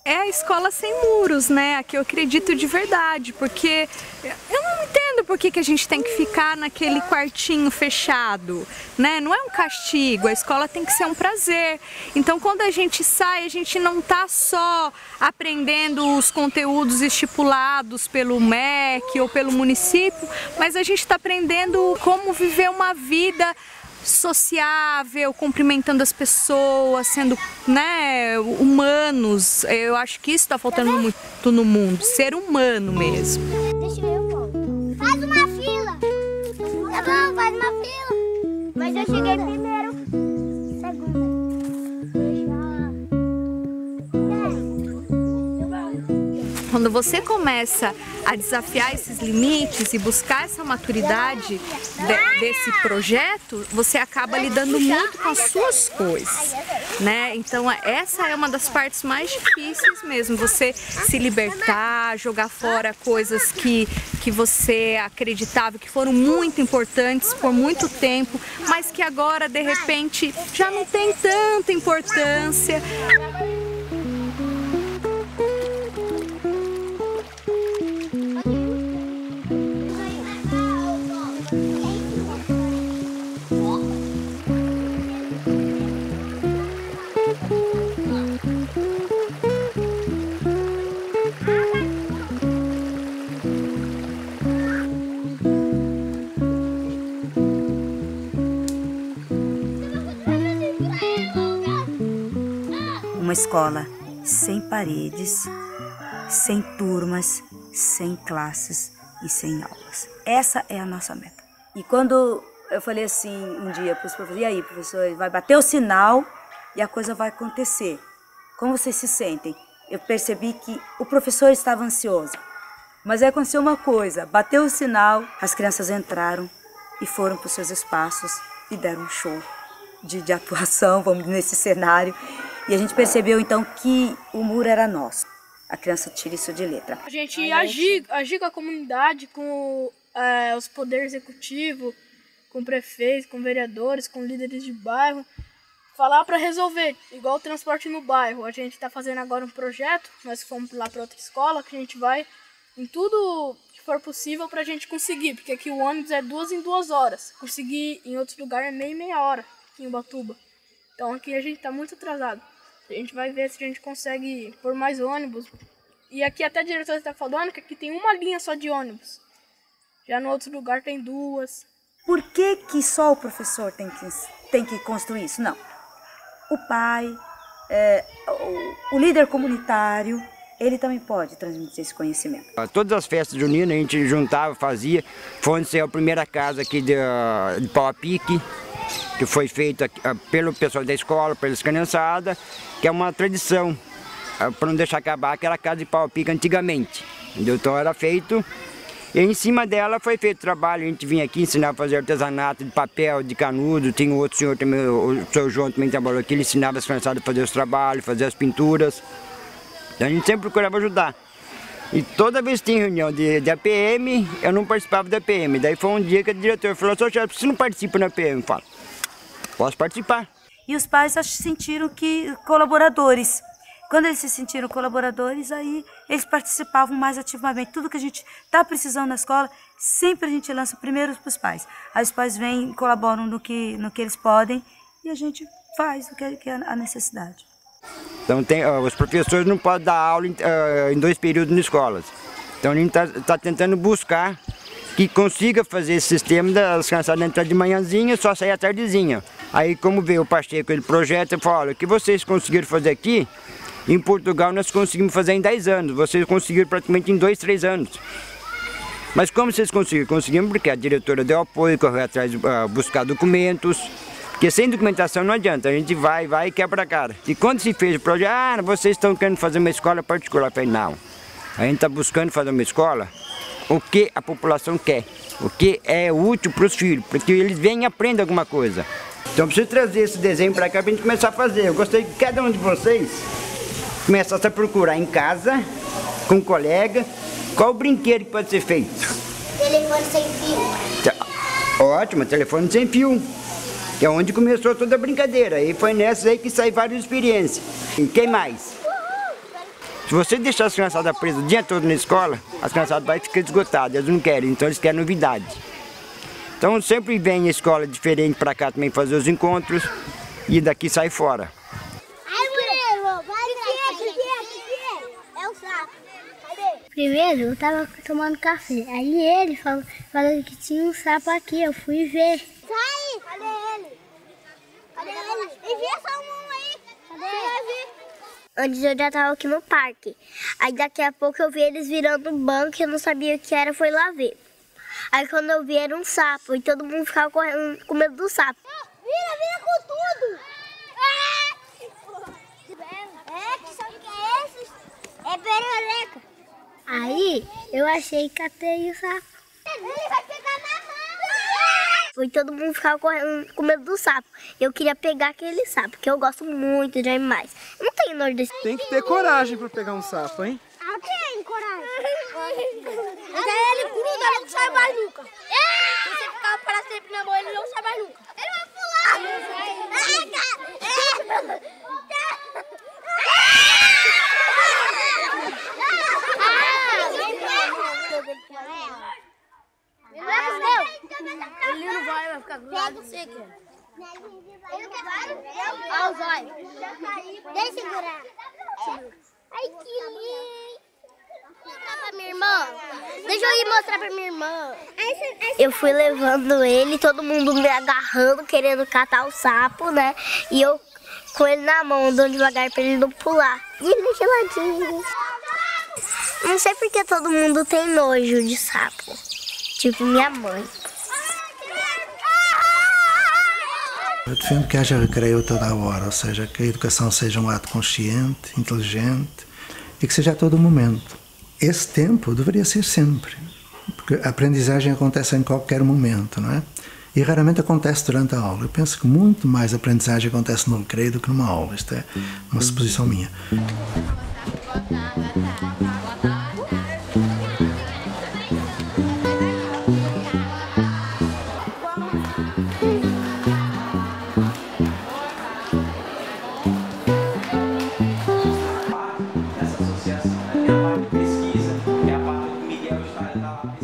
É a escola sem muros, né? A que eu acredito de verdade, porque eu não entendo por que a gente tem que ficar naquele quartinho fechado, né? Não é um castigo, a escola tem que ser um prazer. Então, quando a gente sai, a gente não está só aprendendo os conteúdos estipulados pelo MEC ou pelo município, mas a gente está aprendendo como viver uma vida sociável, cumprimentando as pessoas, sendo, né, humanos. Eu acho que isso está faltando muito no mundo, ser humano mesmo. Deixa eu ir, faz uma fila. Tá bom, faz uma fila. Mas eu cheguei primeiro. Segunda. Quando você começa a desafiar esses limites e buscar essa maturidade desse projeto, você acaba lidando muito com as suas coisas. né? Então essa é uma das partes mais difíceis mesmo, você se libertar, jogar fora coisas que você acreditava que foram muito importantes por muito tempo, mas que agora de repente já não tem tanta importância. Uma escola sem paredes, sem turmas, sem classes e sem aulas. Essa é a nossa meta. E quando eu falei assim um dia para os professores, e aí, professor, vai bater o sinal e a coisa vai acontecer. Como vocês se sentem? Eu percebi que o professor estava ansioso. Mas aí aconteceu uma coisa, bateu o sinal, as crianças entraram e foram para os seus espaços e deram um show de atuação, vamos nesse cenário. E a gente percebeu então que o muro era nosso. A criança tira isso de letra. A gente agir com a comunidade, com os poderes executivos, com prefeitos, com vereadores, com líderes de bairro. Falar para resolver, igual o transporte no bairro. A gente está fazendo agora um projeto, nós fomos lá para outra escola, que a gente vai em tudo que for possível para a gente conseguir. Porque aqui o ônibus é 2 em 2 horas. Conseguir em outros lugares é meia hora, aqui em Ubatuba. Então aqui a gente está muito atrasado. A gente vai ver se a gente consegue pôr mais ônibus. E aqui até a diretora está falando que aqui tem uma linha só de ônibus. Já no outro lugar tem 2. Por que só o professor tem que construir isso? Não. O pai, o líder comunitário, ele também pode transmitir esse conhecimento. Todas as festas juninas a gente juntava, fazia. Foi a primeira casa aqui de Pau a Pique, que foi feita pelo pessoal da escola, pelas criançadas, que é uma tradição, para não deixar acabar aquela casa de pau a pique antigamente. Então era feito, e em cima dela foi feito trabalho, a gente vinha aqui ensinar a fazer artesanato de papel, de canudo, tinha outro senhor também, o seu João também trabalhou aqui, ele ensinava as criançadas a fazer os trabalhos, fazer as pinturas. Então a gente sempre procurava ajudar. E toda vez que tinha reunião de APM, eu não participava da APM. Daí foi um dia que o diretor falou, "Sr. chefe, você não participa na APM?" Eu falo, "Posso participar." E os pais acho que sentiram que colaboradores. Quando eles se sentiram colaboradores, aí eles participavam mais ativamente. Tudo que a gente está precisando na escola, sempre a gente lança primeiro para os pais. Aí os pais vêm, colaboram no que eles podem e a gente faz o que é a necessidade. Então os professores não podem dar aula em 2 períodos nas escolas. Então a gente está tentando buscar que consiga fazer esse sistema das criançadas entrar de manhãzinha, só sair à tardezinha. Aí como veio o Pacheco, ele projeta, ele fala, olha, o que vocês conseguiram fazer aqui, em Portugal nós conseguimos fazer em 10 anos, vocês conseguiram praticamente em 2, 3 anos. Mas como vocês conseguiram? Conseguimos porque a diretora deu apoio, correu atrás de buscar documentos. Porque sem documentação não adianta, a gente vai e quebra a cara. E quando se fez o projeto, vocês estão querendo fazer uma escola particular. Eu falei, não, a gente está buscando fazer uma escola, o que a população quer, o que é útil para os filhos, porque eles vêm e aprendem alguma coisa. Então eu preciso trazer esse desenho para cá para a gente começar a fazer. Eu gostaria que cada um de vocês começasse a procurar em casa, com um colega, qual o brinquedo que pode ser feito. Telefone sem fio. Ótimo, telefone sem fio. Que é onde começou toda a brincadeira. E foi nessa aí que saem várias experiências. E quem mais? Se você deixar as criançadas presas o dia todo na escola, as criançadas vão ficar esgotadas, eles não querem, então eles querem novidade. Então sempre vem a escola diferente para cá também fazer os encontros e daqui sai fora. Primeiro eu tava tomando café, aí ele falou que tinha um sapo aqui, eu fui ver. Sai! Cadê ele? Cadê ele? Envia só um aí! Cadê ele? Antes eu já tava aqui no parque. Aí daqui a pouco eu vi eles virando um banco, eu não sabia o que era, fui lá ver. Aí quando eu vi era um sapo e todo mundo ficava correndo com medo do sapo. Vira com tudo! Que sabe o que é esse? É perereca. Aí eu achei que catei o sapo. Ele vai pegar na mão! E todo mundo ficava correndo com medo do sapo. Eu queria pegar aquele sapo, porque eu gosto muito de animais. Eu não tenho nojo desse. Tem que ter coragem pra pegar um sapo, hein? Eu tenho coragem. Até ele gruda, não sai mais nunca. Se você ficar para sempre na mão, ele não sai mais nunca. Ele vai pular. Ele não vai ficar grudado. Você quer? Olha os olhos. Deixa eu segurar. Ai, que lindo. Pra minha irmã. Deixa eu ir mostrar pra minha irmã. Eu fui levando ele, todo mundo me agarrando, querendo catar o sapo, né? E eu com ele na mão, andando devagar pra ele não pular. E ele é geladinho. Não sei porque todo mundo tem nojo de sapo. Tipo minha mãe. Eu defendo que haja recreio toda a hora, ou seja, que a educação seja um ato consciente, inteligente e que seja a todo momento. Esse tempo deveria ser sempre, porque a aprendizagem acontece em qualquer momento, não é? E raramente acontece durante a aula. Eu penso que muito mais aprendizagem acontece no recreio do que numa aula. Isto é uma suposição minha.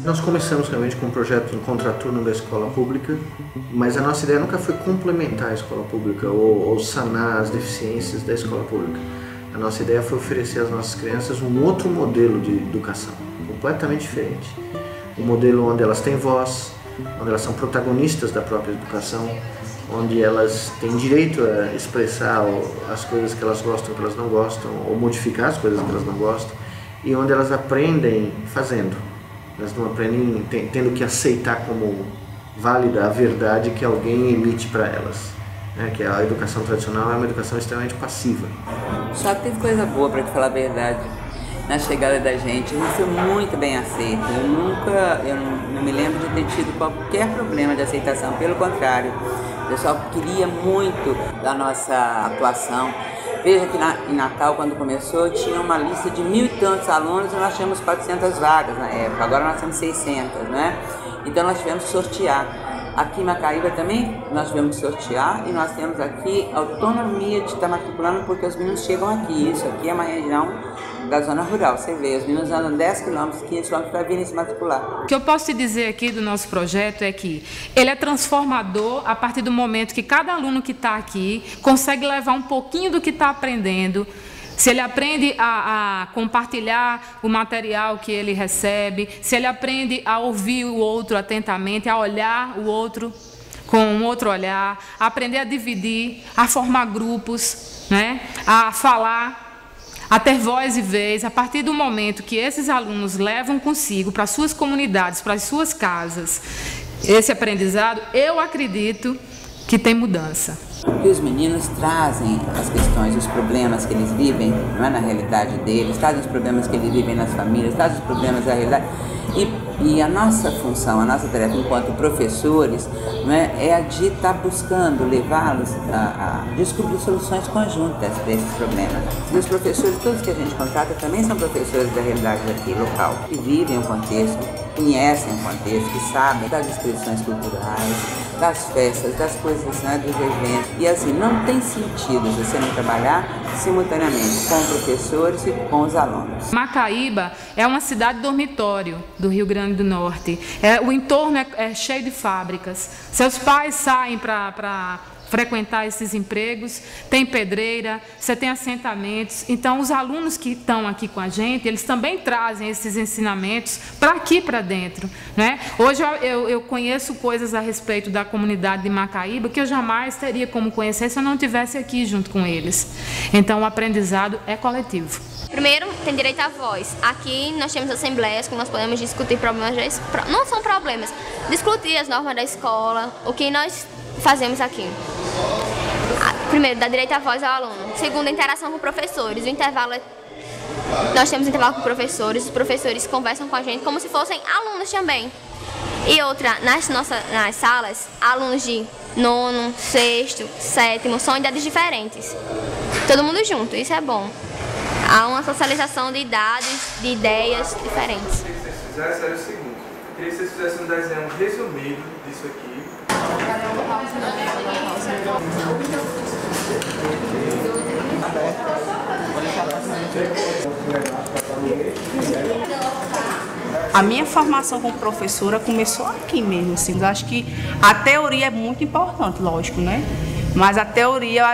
Nós começamos realmente com um projeto de contraturno da escola pública, mas a nossa ideia nunca foi complementar a escola pública ou sanar as deficiências da escola pública. A nossa ideia foi oferecer às nossas crianças um outro modelo de educação, completamente diferente. Um modelo onde elas têm voz, onde elas são protagonistas da própria educação, onde elas têm direito a expressar as coisas que elas gostam, que elas não gostam, ou modificar as coisas que elas não gostam, e onde elas aprendem fazendo. Elas não aprendem tendo que aceitar como válida a verdade que alguém emite para elas. Que a educação tradicional é uma educação extremamente passiva. Só teve coisa boa, para te falar a verdade, na chegada da gente. A gente foi muito bem aceito. Eu não me lembro de ter tido qualquer problema de aceitação. Pelo contrário, o pessoal queria muito da nossa atuação. Veja que em Natal, quando começou, tinha uma lista de 1.000 e tantos alunos e nós tínhamos 400 vagas na época. Agora nós temos 600, né? Então nós tivemos que sortear. Aqui em Macaíba também nós tivemos que sortear e nós temos aqui autonomia de estar matriculando porque os meninos chegam aqui. Isso aqui é uma região da zona rural, você vê, os meninos andam 10 km, 15 km para virem se matricular. O que eu posso te dizer aqui do nosso projeto é que ele é transformador a partir do momento que cada aluno que está aqui consegue levar um pouquinho do que está aprendendo. Se ele aprende a compartilhar o material que ele recebe, se ele aprende a ouvir o outro atentamente, a olhar o outro com um outro olhar, a aprender a dividir, a formar grupos, né? A falar, a ter voz e vez. A partir do momento que esses alunos levam consigo para suas comunidades, para as suas casas, esse aprendizado, eu acredito que tem mudança. Porque os meninos trazem as questões, os problemas que eles vivem, não é, na realidade deles, trazem os problemas que eles vivem nas famílias, trazem os problemas da realidade. E a nossa função, a nossa tarefa enquanto professores, não é a de estar buscando levá-los a descobrir soluções conjuntas para esses problemas. E os professores, todos que a gente contrata, também são professores da realidade aqui, local, que vivem o contexto, conhecem o contexto, que sabem das expressões culturais, das festas, das coisas, né, dos eventos. E assim, não tem sentido você não trabalhar simultaneamente com professores e com os alunos. Macaíba é uma cidade dormitório do Rio Grande do Norte. O entorno é cheio de fábricas. Seus pais saem para frequentar esses empregos, tem pedreira, você tem assentamentos. Então, os alunos que estão aqui com a gente, eles também trazem esses ensinamentos para aqui, para dentro, né? Hoje eu conheço coisas a respeito da comunidade de Macaíba que eu jamais teria como conhecer se eu não estivesse aqui junto com eles. Então, o aprendizado é coletivo. Primeiro, tem direito à voz. Aqui nós temos assembleias que nós podemos discutir problemas, não são problemas, discutir as normas da escola, o que nós fazemos aqui. Primeiro, dá direito à voz ao aluno. Segundo, a interação com professores. O intervalo nós temos intervalo com professores, os professores conversam com a gente como se fossem alunos também. E outra, nas salas, alunos de 9º, 6º, 7º, são idades diferentes. Todo mundo junto, isso é bom. Há uma socialização de idades, de ideias diferentes. O que vocês fizessem era o seguinte, eu queria que vocês fizessem um desenho resumido disso aqui. A minha formação como professora começou aqui mesmo, assim. Eu acho que a teoria é muito importante, lógico, né? Mas a teoria,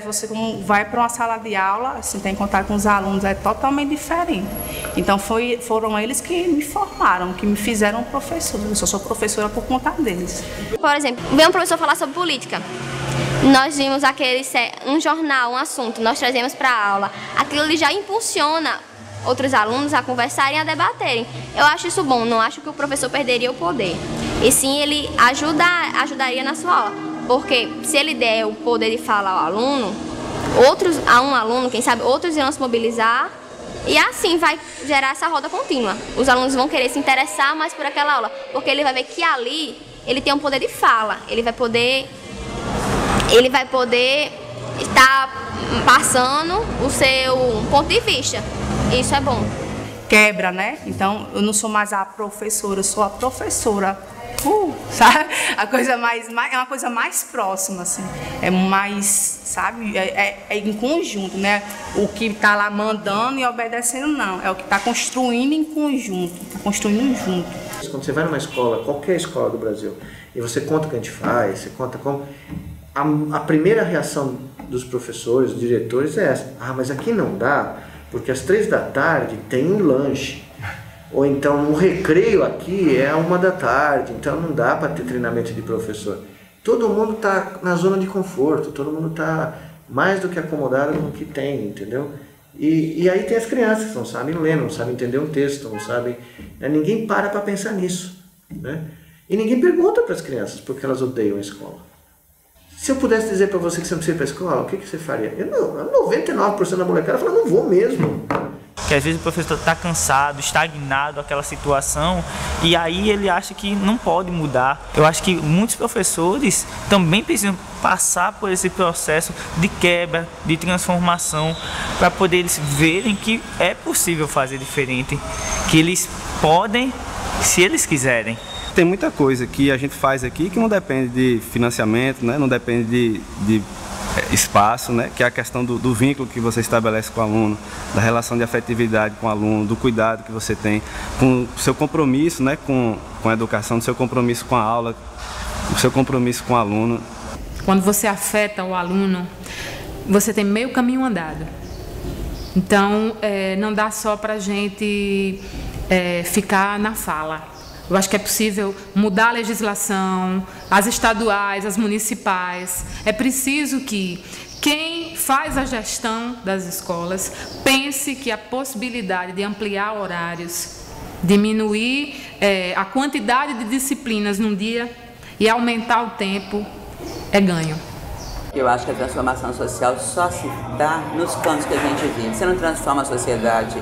você vai para uma sala de aula, assim, tem contato com os alunos, é totalmente diferente. Então foram eles que me formaram, que me fizeram professora. Eu só sou professora por conta deles. Por exemplo, veio um professor falar sobre política. Nós vimos um jornal, um assunto, nós trazemos para a aula. Aquilo ali já impulsiona outros alunos a conversarem, a debaterem. Eu acho isso bom, não acho que o professor perderia o poder. E sim, ele ajudaria na sua aula. Porque se ele der o poder de fala ao aluno, a um aluno, quem sabe, outros irão se mobilizar e assim vai gerar essa roda contínua. Os alunos vão querer se interessar mais por aquela aula, porque ele vai ver que ali ele tem um poder de fala, ele vai poder estar passando o seu ponto de vista. Isso é bom. Quebra, né? Então, eu não sou mais a professora, eu sou a professora. Sabe? É uma coisa mais próxima, assim. É mais, sabe? É em conjunto, né? O que está lá mandando e obedecendo, não. É o que está construindo em conjunto, está construindo junto. Quando você vai numa escola, qualquer escola do Brasil, e você conta o que a gente faz, você conta como... A primeira reação dos professores, dos diretores é essa. Ah, mas aqui não dá, porque às 3 da tarde tem um lanche. Ou então o recreio aqui é 1 da tarde, então não dá para ter treinamento de professor. Todo mundo está na zona de conforto, todo mundo está mais do que acomodado com o que tem, entendeu? E aí tem as crianças que não sabem ler, não sabem entender um texto, não sabem... Ninguém para pensar nisso, né? E ninguém pergunta para as crianças porque elas odeiam a escola. Se eu pudesse dizer para você que você não precisa ir para a escola, o que você faria? 99% da molecada fala, não vou mesmo. Que às vezes o professor está cansado, estagnado aquela situação e aí ele acha que não pode mudar. Eu acho que muitos professores também precisam passar por esse processo de quebra, de transformação, para poder eles verem que é possível fazer diferente, que eles podem, se eles quiserem. Tem muita coisa que a gente faz aqui que não depende de financiamento, né? Não depende de espaço, né? Que é a questão do vínculo que você estabelece com o aluno, da relação de afetividade com o aluno, do cuidado que você tem, com o seu compromisso, né? com a educação, do seu compromisso com a aula, do seu compromisso com o aluno. Quando você afeta o aluno, você tem meio caminho andado. Então, não dá só para a gente ficar na fala. Eu acho que é possível mudar a legislação, as estaduais, as municipais. É preciso que quem faz a gestão das escolas pense que a possibilidade de ampliar horários, diminuir a quantidade de disciplinas num dia e aumentar o tempo é ganho. Eu acho que a transformação social só se dá nos cantos que a gente vive. Você não transforma a sociedade,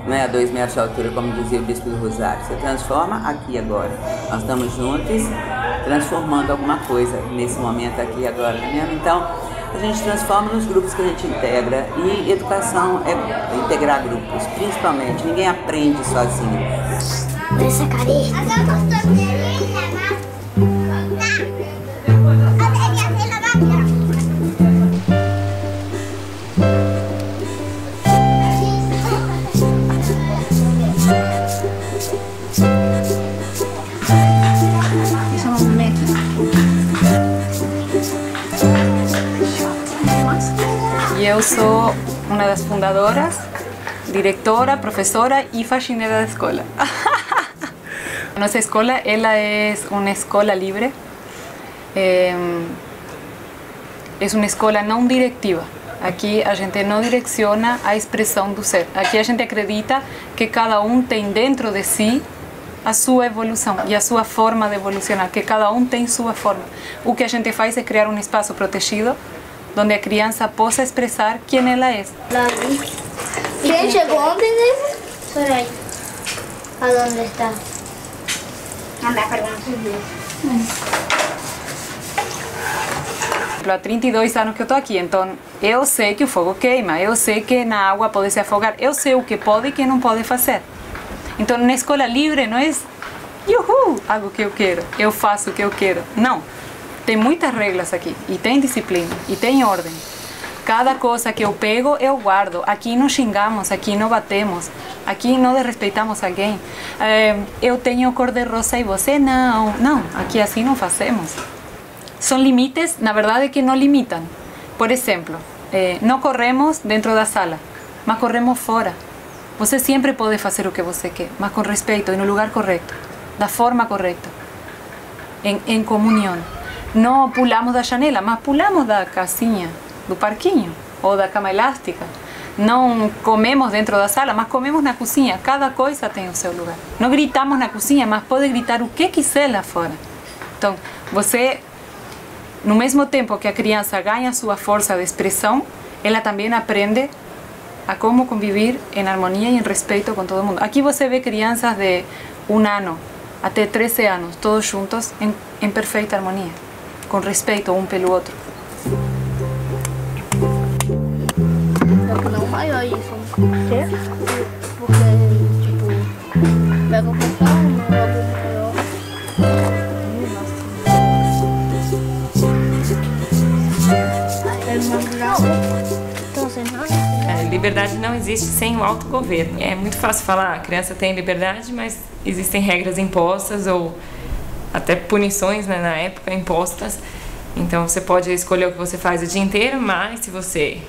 não é a 2 metros de altura, como dizia o Bispo do Rosário. Você transforma aqui agora. Nós estamos juntos, transformando alguma coisa nesse momento aqui agora mesmo. Então, a gente transforma nos grupos que a gente integra. E educação é integrar grupos, principalmente. Ninguém aprende sozinho. Essa careta. Eu sou uma das fundadoras, diretora, professora e faxineira da escola. Nossa escola ela é uma escola livre, é uma escola não diretiva. Aqui a gente não direciona a expressão do ser. Aqui a gente acredita que cada um tem dentro de si a sua evolução e a sua forma de evolucionar, que cada um tem sua forma. O que a gente faz é criar um espaço protegido onde a criança possa expressar quem ela é. Quem chegou ontem, né? Soraya. ¿A dónde está? mandar perguntas dele. Há 32 anos que eu estou aqui, então eu sei que o fogo queima, eu sei que na água pode se afogar, eu sei o que pode e o que não pode fazer. Então na escola livre não é algo que eu quero, eu faço o que eu quero. Não, tem muitas regras aqui, e tem disciplina, e tem ordem. Cada coisa que eu pego, eu guardo. Aqui não xingamos, aqui não batemos, aqui não desrespeitamos alguém. Eu tenho cor de rosa e você não. Não, aqui assim não fazemos. São limites, na verdade, que não limitam. Por exemplo, não corremos dentro da sala, mas corremos fora. Você sempre pode fazer o que você quer, mas com respeito e no lugar correto, da forma correta, em comunhão. Não pulamos da janela, mas pulamos da casinha, do parquinho ou da cama elástica. Não comemos dentro da sala, mas comemos na cozinha. Cada coisa tem o seu lugar. Não gritamos na cozinha, mas pode gritar o que quiser lá fora. Então, você, no mesmo tempo que a criança ganha sua força de expressão, ela também aprende a como conviver em harmonia e em respeito com todo mundo. Aqui você vê crianças de 1 ano até 13 anos, todos juntos, em perfeita harmonia, com respeito um pelo outro. Não maior isso, porque, tipo, pega o papel, liberdade não existe sem o autogoverno. É muito fácil falar, a criança tem liberdade, mas existem regras impostas ou até punições, né, na época impostas. Então você pode escolher o que você faz o dia inteiro, mas se você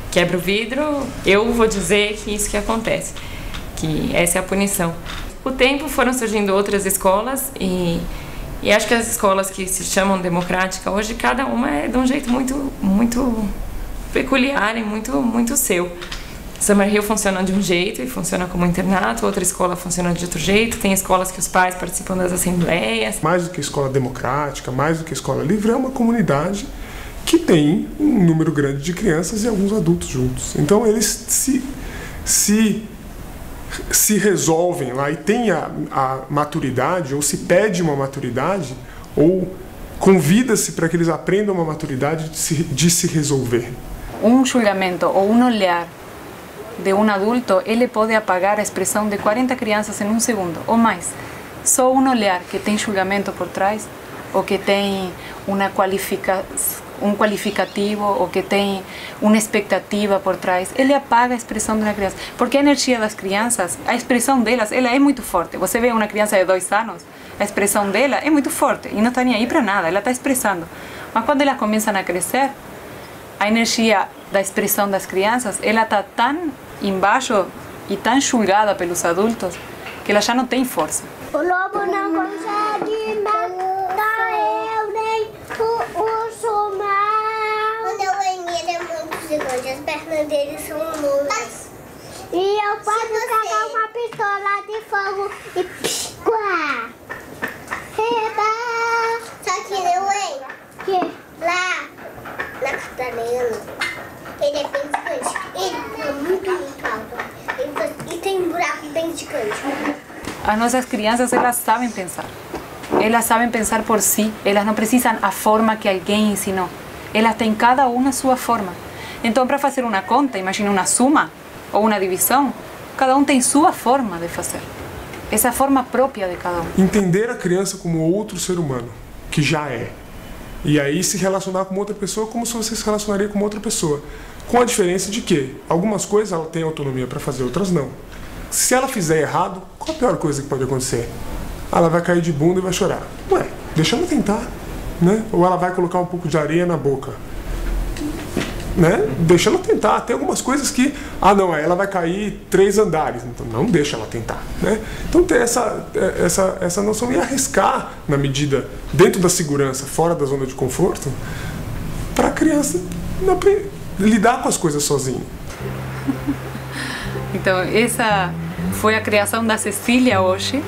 quebra o vidro, eu vou dizer que isso que acontece, que essa é a punição. Com o tempo foram surgindo outras escolas e acho que as escolas que se chamam democrática hoje, cada uma é de um jeito muito peculiar e muito seu. Summerhill funciona de um jeito e funciona como internato, outra escola funciona de outro jeito, tem escolas que os pais participam das assembleias. Mais do que escola democrática, mais do que escola livre, é uma comunidade que tem um número grande de crianças e alguns adultos juntos. Então eles se resolvem lá e tem a maturidade, ou se pede uma maturidade, ou convida-se para que eles aprendam uma maturidade de se resolver. Um julgamento ou um olhar de um adulto, ele pode apagar a expressão de 40 crianças em 1 segundo, ou mais. Só um olhar que tem julgamento por trás, ou que tem um qualificativo, ou que tem uma expectativa por trás, ele apaga a expressão de uma criança. Porque a energia das crianças, a expressão delas, ela é muito forte. Você vê uma criança de 2 anos, a expressão dela é muito forte e não está nem aí para nada, ela está expressando. Mas quando elas começam a crescer, a energia da expressão das crianças, ela está tão embaixo e tão julgada pelos adultos que ela já não tem força. O lobo não consegue matar eu nem o urso mal. Quando eu ganhei, ele é muito gigante, as pernas dele são longas. E eu posso pegar uma pistola de fogo e psquá. Só que não é. Que? Lá na Catarina, ele é bem gigante. Ele é muito alto. E tem um buraco bem gigante. As nossas crianças, elas sabem pensar. Elas sabem pensar por si. Elas não precisam a forma que alguém ensinou. Elas têm cada uma a sua forma. Então, para fazer uma conta, imagina uma soma ou uma divisão, cada um tem sua forma de fazer. Essa forma própria de cada um. Entender a criança como outro ser humano, que já é. E aí se relacionar com outra pessoa como se você se relacionaria com outra pessoa. Com a diferença de que algumas coisas ela tem autonomia para fazer, outras não. Se ela fizer errado, qual a pior coisa que pode acontecer? Ela vai cair de bunda e vai chorar. Ué, deixa ela tentar, né? Ou ela vai colocar um pouco de areia na boca. Né? Deixa ela tentar. Tem algumas coisas que, não, ela vai cair 3 andares, então não deixa ela tentar, né? Então ter essa noção e arriscar na medida, dentro da segurança, fora da zona de conforto, para a criança lidar com as coisas sozinha. Então essa foi a criação da Cecília hoje,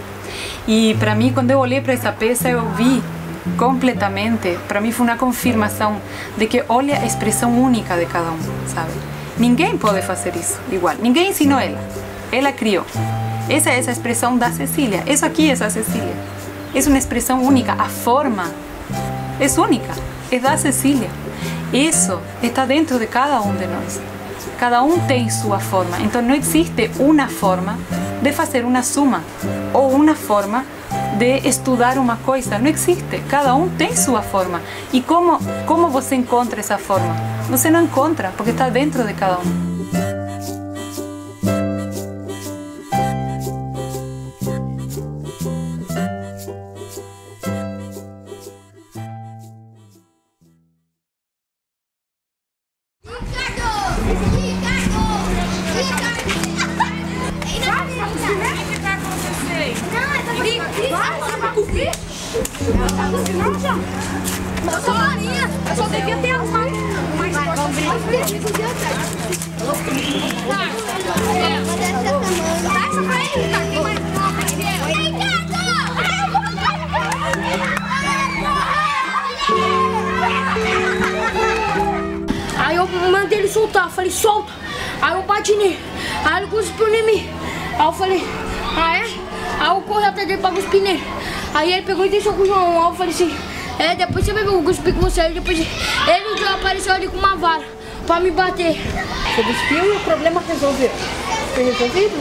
e para mim, quando eu olhei para essa peça, eu vi completamente, para mim foi uma confirmação de que olha a expressão única de cada um, sabe? Ninguém pode fazer isso igual, ninguém ensinou ela criou. Essa é essa expressão da Cecília, isso aqui é a Cecília. é uma expressão única, a forma é única, é da Cecília. Isso está dentro de cada um de nós. Cada um tem sua forma, então não existe uma forma de fazer uma suma ou uma forma de estudar uma coisa, não existe. Cada um tem sua forma. E como você encontra essa forma? Você não encontra, porque está dentro de cada um. Eu sou Maria, eu só devia ter as mãos. Aí eu mandei ele soltar, falei, solta. Aí eu bati nele, aí ele cuspiu em mim. Aí eu falei, ah é? Aí eu corri até dele pra cuspir nele. Aí ele pegou e deixou com o João. Aí eu falei assim, depois você vai ver o cuspir com você. Aí depois ele e o João apareceu ali com uma vara pra me bater. Você cuspiu e o problema resolveu. Foi resolvido?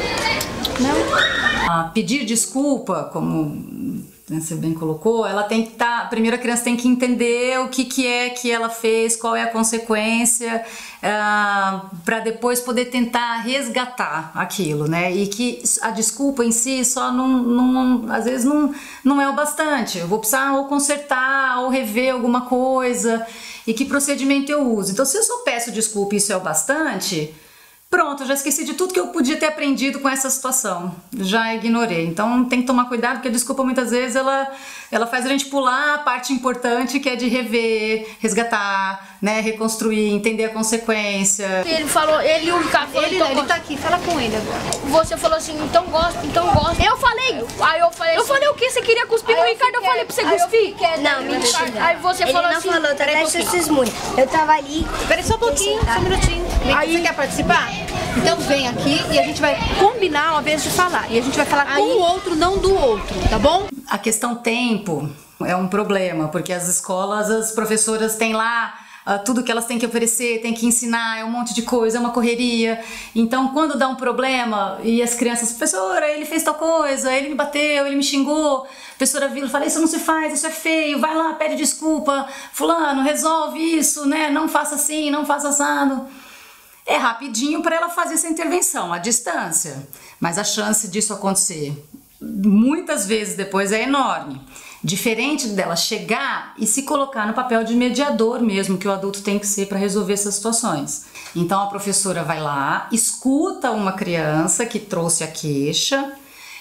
Não? Pedir desculpa, como você bem colocou, ela tem que estar. Primeiro a criança tem que entender o que é que ela fez, qual é a consequência, para depois poder tentar resgatar aquilo, né? E que a desculpa em si só às vezes não é o bastante. Eu vou precisar ou consertar ou rever alguma coisa. E que procedimento eu uso? Então, se eu só peço desculpa e isso é o bastante, pronto, eu já esqueci de tudo que eu podia ter aprendido com essa situação. Já ignorei. Então tem que tomar cuidado, porque a desculpa muitas vezes ela faz a gente pular a parte importante, que é de rever, resgatar, né, reconstruir, entender a consequência. Ele falou, ele e o Ricardo falou, ele tá aqui, fala com ele agora. Você falou assim, então gosto. Eu falei. Aí eu falei assim. Eu falei o quê? Você queria cuspir no Ricardo? Eu falei pra você cuspir. Não, mentira. Aí você falou assim. Ele não falou, deixa esses muito. Eu tava ali. Peraí só um pouquinho, só um minutinho. Aí, você quer participar? Então vem aqui e a gente vai combinar uma vez de falar. E a gente vai falar com o outro, não do outro, tá bom? A questão tempo é um problema, porque as escolas, as professoras têm lá tudo que elas têm que oferecer, têm que ensinar, é um monte de coisa, é uma correria. Então, quando dá um problema e as crianças, professora, ele fez tal coisa, ele me bateu, ele me xingou, a professora vira e fala, isso não se faz, isso é feio, vai lá, pede desculpa, fulano, resolve isso, né? Não faça assim, não faça assado. É rapidinho para ela fazer essa intervenção, à distância, mas a chance disso acontecer muitas vezes depois é enorme. Diferente dela chegar e se colocar no papel de mediador mesmo, que o adulto tem que ser para resolver essas situações. Então a professora vai lá, escuta uma criança que trouxe a queixa,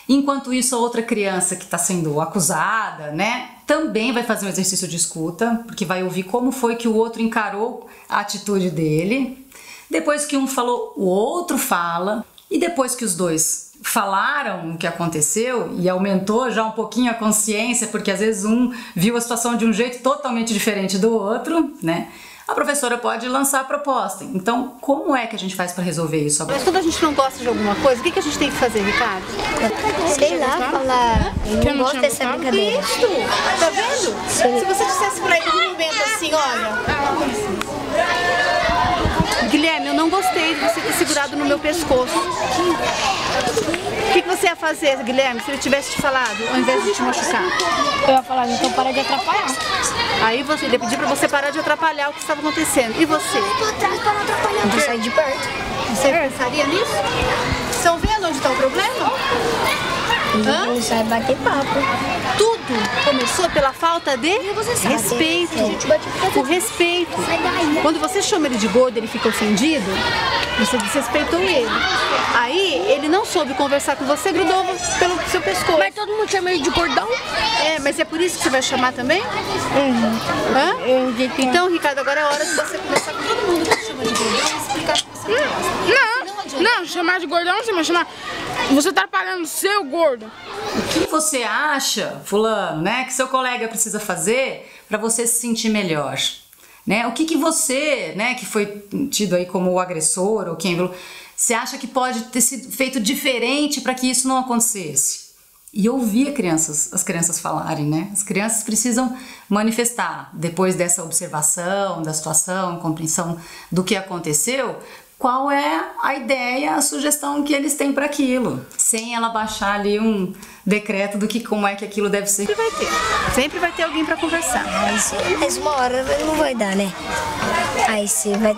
enquanto isso a outra criança que está sendo acusada, né, também vai fazer um exercício de escuta, porque vai ouvir como foi que o outro encarou a atitude dele. Depois que um falou, o outro fala, e depois que os dois falaram o que aconteceu e aumentou já um pouquinho a consciência, porque às vezes um viu a situação de um jeito totalmente diferente do outro, né? A professora pode lançar a proposta. Então, como é que a gente faz para resolver isso agora? Mas quando a gente não gosta de alguma coisa, o que a gente tem que fazer, Ricardo? Sei lá, falar. Eu não gosto dessa brincadeira. Isso! Tá vendo? Sim. Se você dissesse pra ele num momento assim, olha... Guilherme, eu não gostei de você ter segurado no meu pescoço. O que você ia fazer, Guilherme, se ele tivesse te falado, ao invés de te machucar? Eu ia falar, então para de atrapalhar. Aí ele pediu pra você parar de atrapalhar o que estava acontecendo. E você? Eu tô atrás para não atrapalhar. Vou sair de perto. Você pensaria nisso? Estão vendo onde está o problema? Ele sai bater papo. Tudo começou pela falta de respeito. O respeito. Quando você chama ele de gordo, ele fica ofendido, você desrespeitou ele. Aí ele não soube conversar com você, grudou pelo seu pescoço. Mas todo mundo chama ele de gordão? É, mas é por isso que você vai chamar também? Então, Ricardo, agora é hora de você conversar com todo mundo que te chama de gordão e explicar o que você gosta. Não, chamar de gordão você vai chamar. Você tá atrapalhando o seu gordo. O que você acha, fulano, né, que seu colega precisa fazer para você se sentir melhor? Né? O que você, né, que foi tido aí como o agressor ou quem, você acha que pode ter sido feito diferente para que isso não acontecesse? e ouvir as crianças falarem, né? As crianças precisam manifestar, depois dessa observação da situação, compreensão do que aconteceu, qual é a ideia, a sugestão que eles têm para aquilo, sem ela baixar ali um decreto do que como é que aquilo deve ser. Sempre vai ter alguém para conversar. Mas uma hora não vai dar, né? Aí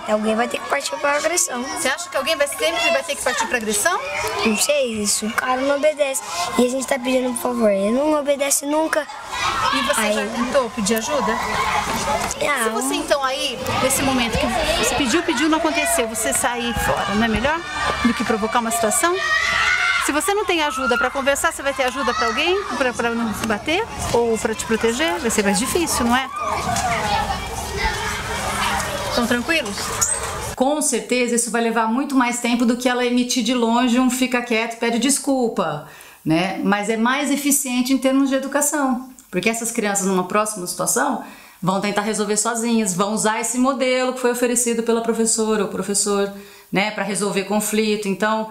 alguém vai ter que partir para agressão. Você acha que alguém sempre vai ter que partir para agressão? Não sei, isso. O cara não obedece. E a gente tá pedindo por favor. Ele não obedece nunca. E você já tentou pedir ajuda? Se você então aí, nesse momento que você pediu, não aconteceu, você sair fora, não é melhor do que provocar uma situação? Se você não tem ajuda para conversar, você vai ter ajuda para alguém, para não se bater ou para te proteger? Vai ser mais difícil, não é? Estão tranquilos? Com certeza isso vai levar muito mais tempo do que ela emitir de longe um fica quieto, pede desculpa, né? Mas é mais eficiente em termos de educação, porque essas crianças numa próxima situação vão tentar resolver sozinhas, vão usar esse modelo que foi oferecido pela professora ou professor, né, para resolver conflito. Então,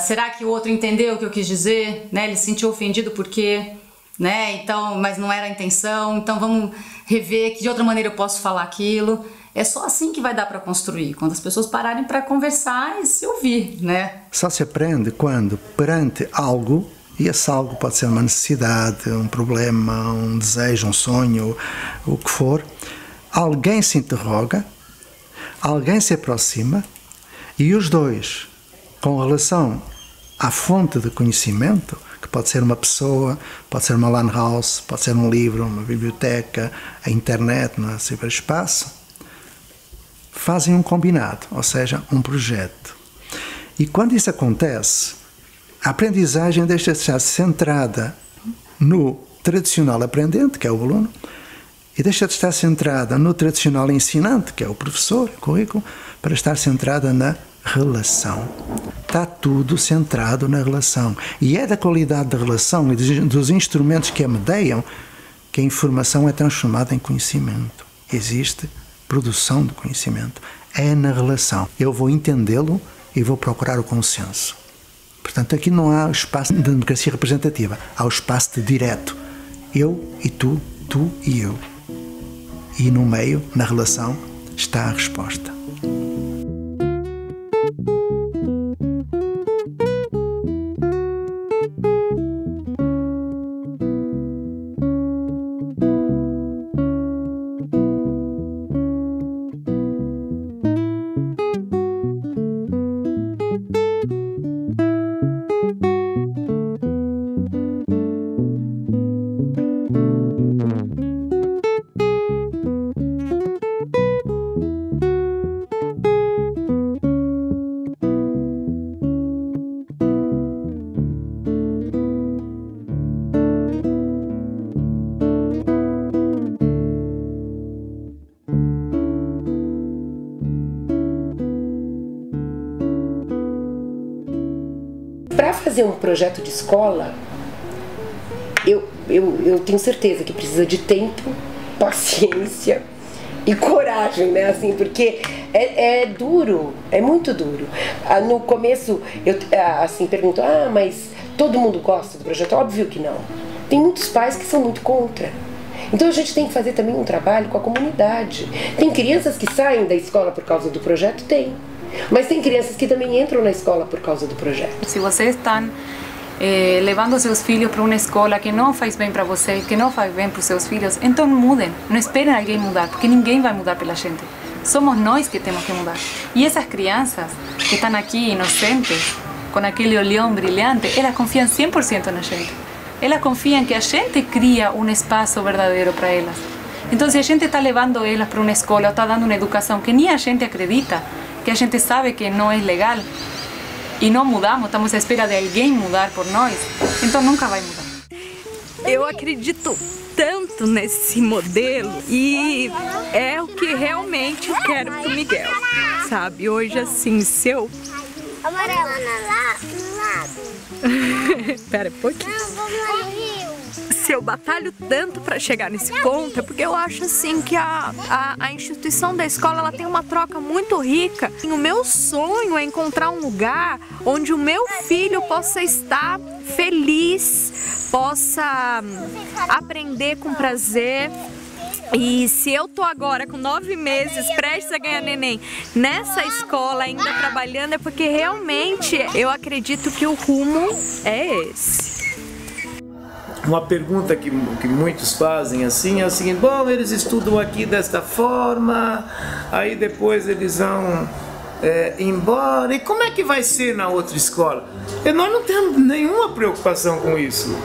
será que o outro entendeu o que eu quis dizer? Né? Ele se sentiu ofendido por quê? Né? Então, mas não era a intenção, então vamos rever que de outra maneira eu posso falar aquilo. É só assim que vai dar para construir, quando as pessoas pararem para conversar e se ouvir, né? Só se aprende quando, perante algo, e esse algo pode ser uma necessidade, um problema, um desejo, um sonho, o que for, alguém se interroga, alguém se aproxima e os dois, com relação à fonte de conhecimento, que pode ser uma pessoa, pode ser uma lan house, pode ser um livro, uma biblioteca, a internet, no ciberespaço, fazem um combinado, ou seja, um projeto. E quando isso acontece, a aprendizagem deixa de estar centrada no tradicional aprendente, que é o aluno, e deixa de estar centrada no tradicional ensinante, que é o professor, o currículo, para estar centrada na relação. Está tudo centrado na relação. E é da qualidade da relação e dos instrumentos que a medeiam que a informação é transformada em conhecimento. Existe produção de conhecimento. É na relação. Eu vou entendê-lo e vou procurar o consenso. Portanto, aqui não há espaço de democracia representativa. Há o espaço de direto. Eu e tu e eu. E no meio, na relação, está a resposta. Para fazer um projeto de escola, eu tenho certeza que precisa de tempo, paciência e coragem, né? Assim, porque é duro, é muito duro. No começo, eu assim, pergunto, mas todo mundo gosta do projeto? Óbvio que não. Tem muitos pais que são muito contra. Então a gente tem que fazer também um trabalho com a comunidade. Tem crianças que saem da escola por causa do projeto? Tem. Mas tem crianças que também entram na escola por causa do projeto. Se vocês estão levando seus filhos para uma escola que não faz bem para vocês, que não faz bem para os seus filhos, então mudem. Não esperem alguém mudar, porque ninguém vai mudar pela gente. Somos nós que temos que mudar. E essas crianças que estão aqui inocentes, com aquele olhão brilhante, elas confiam 100% na gente. Elas confiam que a gente cria um espaço verdadeiro para elas. Então, se a gente está levando elas para uma escola ou está dando uma educação que nem a gente acredita, que a gente sabe que não é legal e não mudamos, estamos à espera de alguém mudar por nós, então nunca vai mudar. Eu acredito tanto nesse modelo e é o que realmente eu quero pro Miguel, sabe? Hoje, assim, se eu... Amarela, no lado. Espera um pouquinho. Não, vamos lá no rio. se eu batalho tanto para chegar nesse ponto, é porque eu acho assim que a instituição da escola ela tem uma troca muito rica. E o meu sonho é encontrar um lugar onde o meu filho possa estar feliz, possa aprender com prazer. E se eu tô agora com 9 meses, prestes a ganhar neném, nessa escola ainda trabalhando, é porque realmente eu acredito que o rumo é esse. Uma pergunta que muitos fazem assim é o seguinte: bom, eles estudam aqui desta forma, aí depois eles vão embora, e como é que vai ser na outra escola? E nós não temos nenhuma preocupação com isso.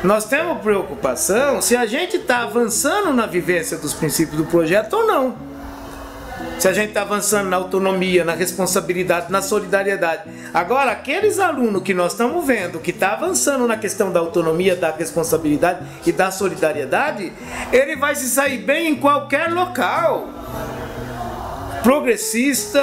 Nós temos preocupação se a gente está avançando na vivência dos princípios do projeto ou não. Se a gente está avançando na autonomia, na responsabilidade, na solidariedade. Agora, aqueles alunos que nós estamos vendo que está avançando na questão da autonomia, da responsabilidade e da solidariedade, ele vai se sair bem em qualquer local. Progressista,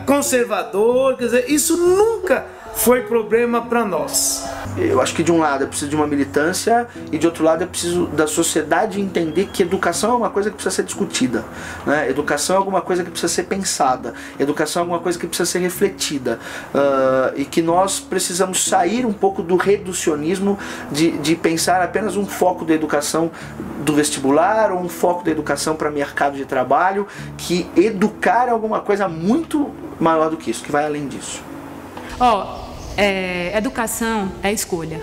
conservador, quer dizer, isso nunca foi problema para nós. Eu acho que de um lado é preciso de uma militância e de outro lado é preciso da sociedade entender que educação é uma coisa que precisa ser discutida, né? Educação é alguma coisa que precisa ser pensada, educação é alguma coisa que precisa ser refletida, e que nós precisamos sair um pouco do reducionismo de pensar apenas um foco da educação do vestibular ou um foco da educação para mercado de trabalho, que educar é alguma coisa muito maior do que isso, que vai além disso. Educação é escolha.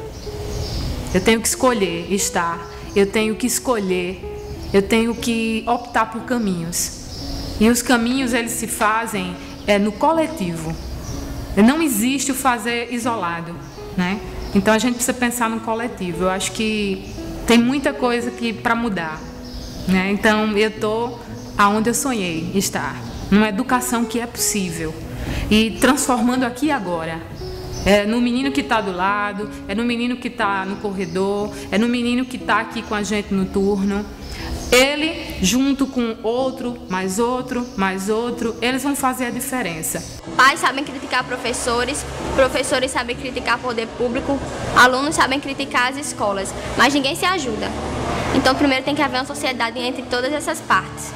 Eu tenho que escolher estar, eu tenho que escolher, eu tenho que optar por caminhos. E os caminhos, eles se fazem no coletivo. Não existe o fazer isolado, né? Então a gente precisa pensar no coletivo. Eu acho que tem muita coisa para mudar, né? Então eu estou aonde eu sonhei estar, numa educação que é possível. E transformando aqui e agora. É no menino que está do lado, é no menino que está no corredor, é no menino que está aqui com a gente no turno. Ele, junto com outro, mais outro, mais outro, eles vão fazer a diferença. Pais sabem criticar professores, professores sabem criticar poder público, alunos sabem criticar as escolas, mas ninguém se ajuda. Então primeiro tem que haver uma sociedade entre todas essas partes.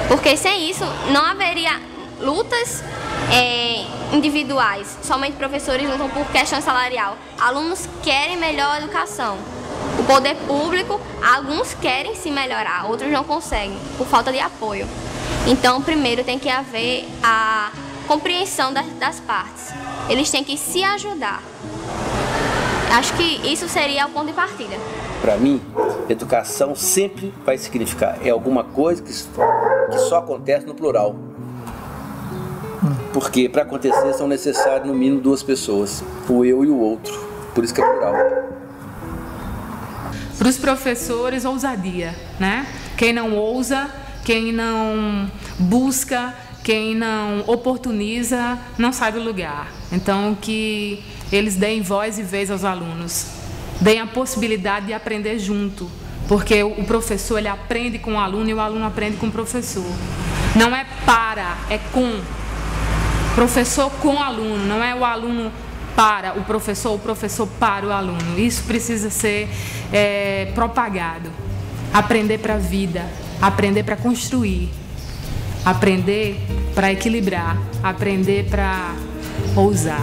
Porque sem isso não haveria lutas individuais, somente professores lutam por questão salarial. Alunos querem melhor educação. O poder público, alguns querem se melhorar, outros não conseguem, por falta de apoio. Então, primeiro tem que haver a compreensão das partes. Eles têm que se ajudar. Acho que isso seria o ponto de partida. Para mim, educação sempre vai significar alguma coisa que só acontece no plural. Porque para acontecer são necessárias no mínimo 2 pessoas, o eu e o outro, por isso que é plural. Para os professores, ousadia, né? Quem não ousa, quem não busca, quem não oportuniza, não sai do lugar. Então que eles deem voz e vez aos alunos, deem a possibilidade de aprender junto, porque o professor ele aprende com o aluno e o aluno aprende com o professor. Não é é com. Professor com aluno, não é o aluno para o professor para o aluno. Isso precisa ser propagado. Aprender para a vida, aprender para construir, aprender para equilibrar, aprender para ousar.